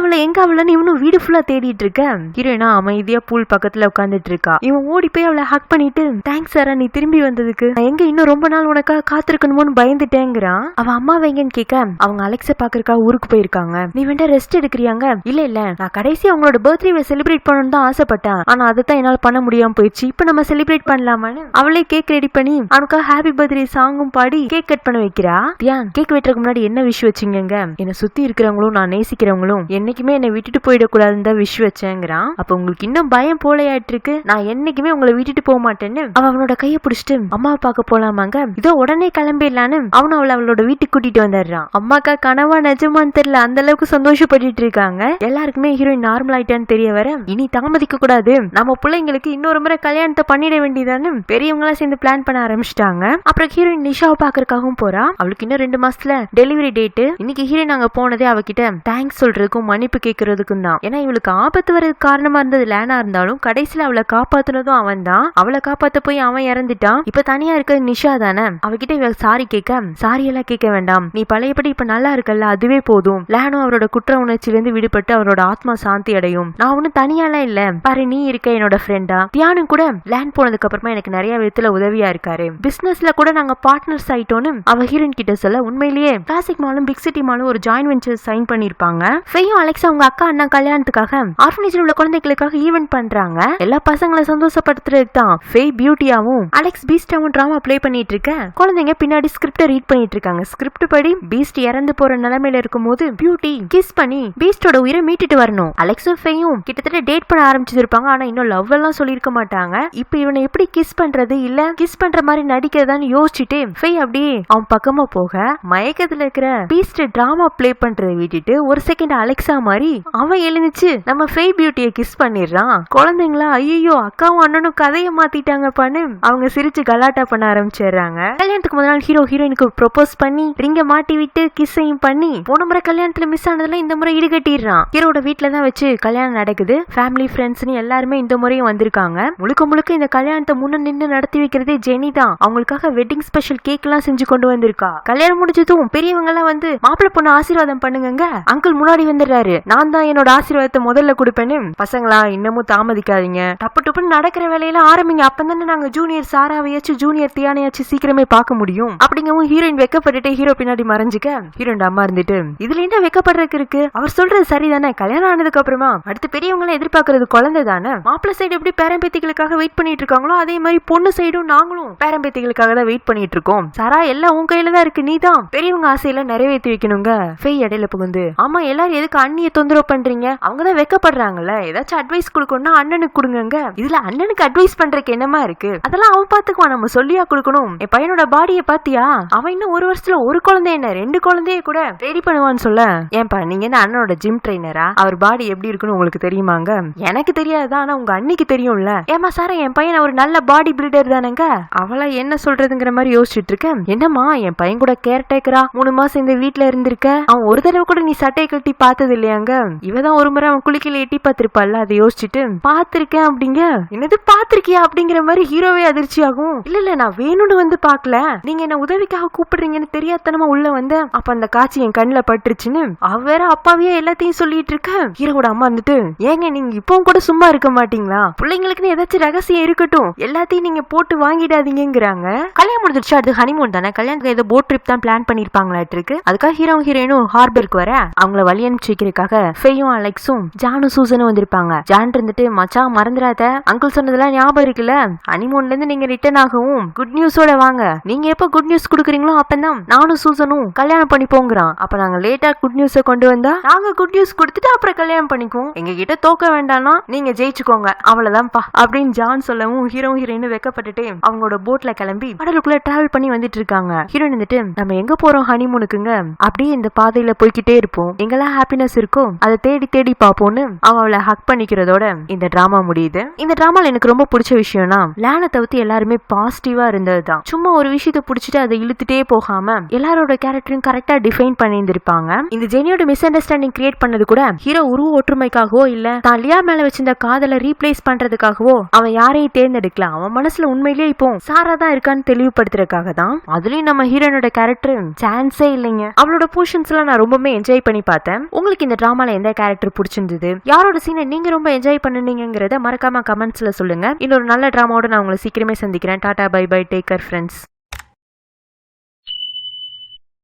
அவளன்னு இவனும் வீடு ஃபுல்லா தேடிட்டு இருக்க. ஹீரோயினா அமைதியா பூல் பக்கத்துல உட்கார்ந்துட்டு இருக்கா. இவன் ஓடி போய் அவளை ஹக் பண்ணிட்டு தேங்க்ஸ் சாரா நீ திரும்பி வந்ததுக்கு, எங்க இன்னும் ரொம்ப நாள் உனக்காக காத்திருக்கணுமோன்னு பயந்துட்டேங்கிறான். அவன் அம்மா எங்கன்னு கேட்க அவங்க அலெக்ஸ பாக்குறதுக்காக ஊருக்கு போயிருக்காங்க. நீ வேண்டா ரெஸ்ட் எடுக்கிறியாங்க. இல்ல நான் கடைசி அவங்களோட பர்த்டே செலிப்ரேட் பண்ணணும்னு தான் ஆசைப்பட்டேன். ஆனா அதைத்தான் என்னால பண்ண முடியாம போயிடுச்சு. இப்ப நம்ம செலிப்ரேட் பண்ணலாமான்னு அவளே கேக் ரெடி பண்ணி அவனுக்காக ஹாப்பி பர்த்டே சாங்கும் பாடி கேக் கட் பண்ண வைக்கிறா. தியான் கேக் வெட்டுறதுக்கு முன்னாடி என்ன விஷ் வச்சுங்க, என்ன சுத்தி இருக்கிறவங்களும் நான் நேசிக்கிறவங்களும் என்னைக்குமே என்னை விட்டுட்டு போயிடக்கூடாதுன்னு தான் விஷ் வச்சேங்கிறான். அப்ப உங்களுக்கு இன்னும் பயம் போலையாட்டு இருக்கு. நான் என்னைக்குமே உங்களை விட்டுட்டு போக மாட்டேன்னு அவனோட கையை பிடிச்சிட்டு அம்மா பார்க்க போலாமாங்க, இதோ உடனே கிளம்பிடலான்னு அவனும் அவளோட வீட்டுக்கு கூட்டிட்டு வந்துடுறான். அம்மாக்கா கனவா நிஜமான்னு தெரியல, அந்த அளவுக்கு சந்தோஷப்பட்டு இருக்காங்க. எல்லாருக்குமே ஹீரோயின் நார்மல் ஆயிட்டான்னு தெரிய வர இனி தாமதிக்க கூடாது, நம்ம பிள்ளைங்களுக்கு இன்னொரு முறை கல்யாணத்தை பண்ணிட வேண்டியதான்னு பெரியவங்க எல்லாம் சேர்ந்து பிளான் பண்ண ஆரம்பிச்சிட்டாங்க. அப்புறம் ஹீரோயின் நிஷாவை பாக்குறதுக்காகவும் போறா. அவளுக்கு இன்னும் 2 மாசத்துல டெலிவரி டேட். இன்னைக்கு ஹீரோயின் அங்க போனதே அவகிட்ட தேங்க்ஸ் சொல்றதுக்கும் மன்னிப்பு கேட்கறதுக்கும் தான். ஏன்னா இவளுக்கு ஆபத்து வரதுக்கு காரணமா இருந்தது லேனா இருந்தாலும் கடைசியில அவளை காப்பாத்துனதும் அவன் தான். அவளை காப்பாத்த போய் அவன் இறந்துட்டான். இப்ப தனியா இருக்க நிஷா தானே. அவகிட்ட இவ சாரி கேட்க, சாரி எல்லாம் கேட்க வேண்டாம், நீ பழையபடி இப்ப நல்லா இருக்கல்ல அதுவே போதும். லேனும் அவரோட குற்ற உணர்ச்சியிலிருந்து விடுபட்டு அவரோட ஆத்மா சாந்தி அடையும். நான் ஒன்னும் தனியாலாம் இல்ல, பாரு நீ இருக்க என்னோட ஃப்ரெண்டா. தியானும் கூட லேண்ட் போனதுக்கு அப்புறமா எனக்கு நிறைய விதத்துல உதவியா இருக்காரு. பிசினஸ்ல கூட நாங்க பார்ட்னர்ஸ் ஆயிட்டோன்னு அவ ஹீரோயின் கிட்ட சொல்ல, உண்மையிலேயே கிளாசிக் மாலும் பிக் சிட்டி மாலும் ஒரு ஜாயின் வெஞ்சர் சைன் பண்ணிருப்பாங்க. ஃபெயும் அலெக்ஸா அவங்க அக்கா அண்ணா கல்யாணத்துக்காக ஆர்ஃபனேஜ்ல உள்ள குழந்தைகளுக்காக ஈவென்ட் பண்றாங்க. எல்லா பசங்களை சந்தோஷப்படுத்துறதுக்கு தான் ஃபெய் பியூட்டியாவும் அலெக்ஸ் பீஸ்டாவும் டிராமா ப்ளே பண்ணிட்டு இருக்க. குழந்தைங்க பின்னாடி ஸ்கிரிப்ட ரீட் பண்ணிட்டு இருக்காங்க. ஸ்கிரிப்ட் படி பீஸ்ட் இறந்து போற நிலைமையில இருக்கும்போது பியூட்டி கிஸ் பண்ணி பீஸ்டோட உயிரை மீட்டுட்டு வரணும். அலெக்ஸும் ஃபெயும் கிட்டத்தட்ட டேட் பண்ண ஆரம்பிச்சிருப்பாங்க. ஆனா இன்னும் லவ் எல்லாம் சொல்லிருக்க மாட்டாங்க. இப்ப இவனை எப்படி கிஸ் பண்றது, இல்ல கிஸ் பண்ற மாதிரி நடிக்கிறதான்னு யோசிச்சுட்டு ஃபெய் அப்படியே அவன் பக்கமா போக மயக்கத்துல இருக்கிற பீஸ்ட் டிராமா ப்ளே பண்றதை விட்டுட்டு ஒரு செகண்ட் அலெக்ஸா மாதிரி அவன் எழுந்துச்சு நம்ம ஃபெய் பியூட்டியை கிஸ் பண்ணிடுறான். குழந்தைங்களா ஐயோ அக்காவும் அண்ணனும் கதையை மாத்திட்டாங்க பண்ணு அவங்க சிரிச்சு கலாட்டா பண்ண ஆரம்பிச்சிடுறாங்க. கல்யாணத்துக்கு முதல் நாள் ஹீரோ ஹீரோயினுக்கு ப்ரொபோஸ் பண்ணி ரிங்க மாட்டி விட்டு கிஸ்ஸையும் பண்ணி போன முறை கல்யாணத்துல மிஸ் ஆனதுல இந்த முறை ஈடுகட்டிடுறான். ஹீரோட வீட்டுல தான் வச்சு கல்யாணம் நடக்குது. ஃபேமிலி ஃப்ரெண்ட்ஸ்னு எல்லாருமே இந்த முறையும் வந்திருக்காங்க. முழுக்க முழுக்க இந்த கல்யாணத்தை முன்ன நின்று நடத்தி வைக்கிறதே ஜெனி தான். அவங்களுக்காக வெட்டிங் ஸ்பெஷல் கேக் எல்லாம் செஞ்சு கொண்டு வந்திருக்கா. கல்யாணம் முடிஞ்சதும் பெரியவங்க எல்லாம் வந்து மாப்பிள்ளை பொண்ணு ஆசீர்வாதம் பண்ணுங்க. அங்கிள் முன்னாடி வந்துடுறாரு. நான் தான் என்னோட ஆசீர்வாதத்தை முதல்ல கொடுப்பேன்னு. பசங்களா இன்னமும் தாமதிக்காதீங்க, டப்பு டப்புன்னு நடக்கிற வேலையில ஆரம்பிங்க. அப்பதானே நாங்க ஜூனியர் சாராவையாச்சும் ஜூனியர் தியானையாச்சும் சீக்கிரமே பார்க்க முடியும். அப்படிங்கவும் ஹீரோயின் வெக்கப்பட்டுட்டு ஹீரோ பின்னாடி மறைஞ்சுக்க ஹீரோயின் அம்மா இருந்துட்டு இதுல என்ன வெக்கப்படுறதுக்கு இருக்கு, அவர் சொல்றது சரிதானே. கல்யாணம் ஆனதுக்கு அப்புறமா அடுத்து பெரியவங்க எதிர்பார்க்கறது குழந்தை தானே. மாப்பிள்ளை சைடு எப்படி பேரம்பேத்திகளுக்காக வெயிட் பண்ணிட்டு இருக்காங்களோ அதே மாதிரி பொண்ணு சைடும் நாங்களும் பேரம்பேத்திகளுக்காக தான் வெயிட் பண்ணிட்டு இருக்கோம். சாரா எல்லாம் உன் கையில தான் இருக்கு, நீ தான் பெரியவங்க ஆசையில நிறைவேற்றி வைக்கணுங்க. ஃபெய் இடையில புகுந்து ஆமா எல்லாரும் எதுக்கு அண்ணிய தொந்தரவு பண்றீங்க, அவங்கதான் வெக்கப்படுறாங்கல்ல, ஏதாச்சும் அட்வைஸ் கொடுக்கணும்னா அண்ணனுக்கு கொடுங்க. இதுல அண்ணனுக்கு அட்வைஸ் பண்றதுக்கு என்னமா இருக்கு, அதெல்லாம் அவன் பாத்துக்குவான், நம்ம சொல்லியா கொடுக்கணும். என் பையனோட பாடியை பாத்தியா, அவன் இன்னும் 1 வருஷத்துல 1 குழந்தை என்ன 2 குழந்தைய கூட ரெடி பண்ணுவான்னு சொல்ல. ஏன்பா நீங்க என்ன அண்ணனோட ஜிம் ட்ரெயினரா, அவர் பாடி எப்படி இருக்குன்னு உங்களுக்கு தெரியுமாங்க. எனக்கு தெரியாதுதான், ஆனா உங்க அண்ணிக்கு தெரியும்ல. ஏமா சாரா என் பையன் ஒரு நல்ல பாடி பில்டர் தானேங்க, அவன் அவளா என்ன சொல்றதுங்கிற மாதிரி யோசிச்சுட்டு இருக்கேன். என்னம்மா என் பையன் கூட கேர்டேக்கரா 3 மாசம் இந்த வீட்டுல இருந்திருக்க, அவன் ஒரு தடவை கூட நீ சட்டையை கட்டி பார்த்தது இல்லையாங்க? இவதான் ஒரு முறை அவன் குளிக்கல எட்டி பார்த்திருப்பாள்ல, அதை யோசிச்சுட்டு பாத்திருக்கேன் அப்படிங்க. என்னது பாத்திருக்கியா அப்படிங்கிற மாதிரி ஹீரோவே அதிர்ச்சி ஆகும். இல்ல நான் வேணும்னு வந்து பாக்கல, நீங்க என்ன உதவிக்காக கூப்பிடுறீங்கன்னு தெரியாதனமா உள்ள வந்த, அப்ப அந்த காட்சி என் கண்ணுல பட்டுருச்சுன்னு அவ வேற அப்பாவே எல்லாத்தையும் சொல்லிட்டு இருக்க. ஹீரோட அம்மா வந்துட்டு, ஏங்க நீங்க இப்பவும் கூட சும்மா இருக்க மாட்டீங்களா, பிள்ளைங்களுக்குன்னு ஏதாச்சும் ரகசியம் இருக்கட்டும், எல்லாத்தையும் நீங்க போட்டு வாங்கிடாதீங்கிறாங்க. கல்யாணம் முடிஞ்சிருச்சு, அது ஹனிமூன் தானே, கல்யாணத்துக்கு ஏதோ போட் ட்ரிப் தான் பிளான் பண்ணிருப்பாங்களாட்டு இருக்கு. அதுக்காக ஹீரோ ஹீரோயினும் ஹார்பருக்கு வர அவங்கள வழி அனுப்பிச்சு வைக்கிறதுக்காக ஃபெயும் அலெக்ஸும் ஜானும் சூசனும் வந்திருப்பாங்க. ஜான் இருந்துட்டு, மச்சான் மறந்துடாத, அங்கிள் சொன்னதெல்லாம் ஞாபகம் இருக்குல்ல, ஹனிமூன்ல இருந்து நீங்க ரிட்டர்ன் ஆகவும் குட் நியூஸோட வாங்க, நீங்க எப்ப குட் நியூஸ் குடுக்குறீங்களோ அப்பதான் நானும் சூசனும் கல்யாணம் பண்ணி போங்கிறான். அப்ப நாங்க லேட்டா குட் நியூஸ கொண்டு வந்தா நாங்க குட் நியூஸ் கொடுத்துட்டு அப்புறம் கல்யாணம் பண்ணிக்குவோம், எங்க கிட்ட தோக்க வேண்டாம்னா நீங்க ஜெயிச்சுக்கோங்க, அவ்வளவுதான்ப்பா அப்படின்னு ஜான் சொல்லவும் ஹீரோ ஹீரோயின் வெக்கப்பட்டுட்டு அவங்களோட போட்ல கிளம்பி கடலுக்குள்ள டிராவல் பண்ணி வந்துட்டு இருக்காங்க. ஹீரோயின் வந்துட்டு, நம்ம எங்க போறோம் ஹனிமூனுக்குங்க, அப்படியே இந்த பாதையில போய்கிட்டே இருப்போம், எங்கெல்லாம் ஹாப்பினஸ் இருக்கோ அதை தேடி தேடி பாப்போம்னு அவளை ஹக் பண்ணிக்கிறதோட இந்த டிராமா முடியுது. இந்த டிராமால எனக்கு ரொம்ப பிடிச்ச விஷயம்னா லேனை தவிர்த்து எல்லாருமே பாசிட்டிவா இருந்ததுதான். சும்மா ஒரு விஷயத்தை பிடிச்சிட்டு அதை இழுத்துட்டே போகாம எல்லாரோட கேரக்டரும் கரெக்டா டிஃபைன் பண்ணியிருந்திருப்பாங்க. இந்த ஜெனியோட மிஸ் அண்டர்ஸ்டாண்டிங் கிரியேட் பண்ணது கூட ஹீரோ உருவ ஒற்றுமைக்காகவோ இல்ல தான் லியா மேல வச்சிருந்த காதலை ரீப்ளேஸ் பண்றதுக்காகவோ அவன் யாரையும் தேர்ந்தெடுக்கலாம், அவன் மனசுல உண்மையிலேயே இப்போ சாரா தான் இருக்கான்னு தெளிவுபடுத்துறதுக்காக தான். அதுலயும் நம்ம ஹீரோனோட கேரக்டர் சான்ஸே இல்லைங்க. அவளோட போர்ஷன்ஸ் எல்லாம் நான் ரொம்பவே என்ஜாய் பண்ணி பார்த்தேன். உங்களுக்கு இந்த டிராமால எந்த கேரக்டர் பிடிச்சிருந்தது, யாரோட சீனை நீங்க ரொம்ப என்ஜாய் பண்ணுனீங்கங்கறத மறக்காம கமெண்ட்ஸ்ல சொல்லுங்க. இன்னொரு நல்ல டிராமாவோட நான் உங்களை சீக்கிரமே சந்திக்கிறேன். Tata bye bye, take care friends.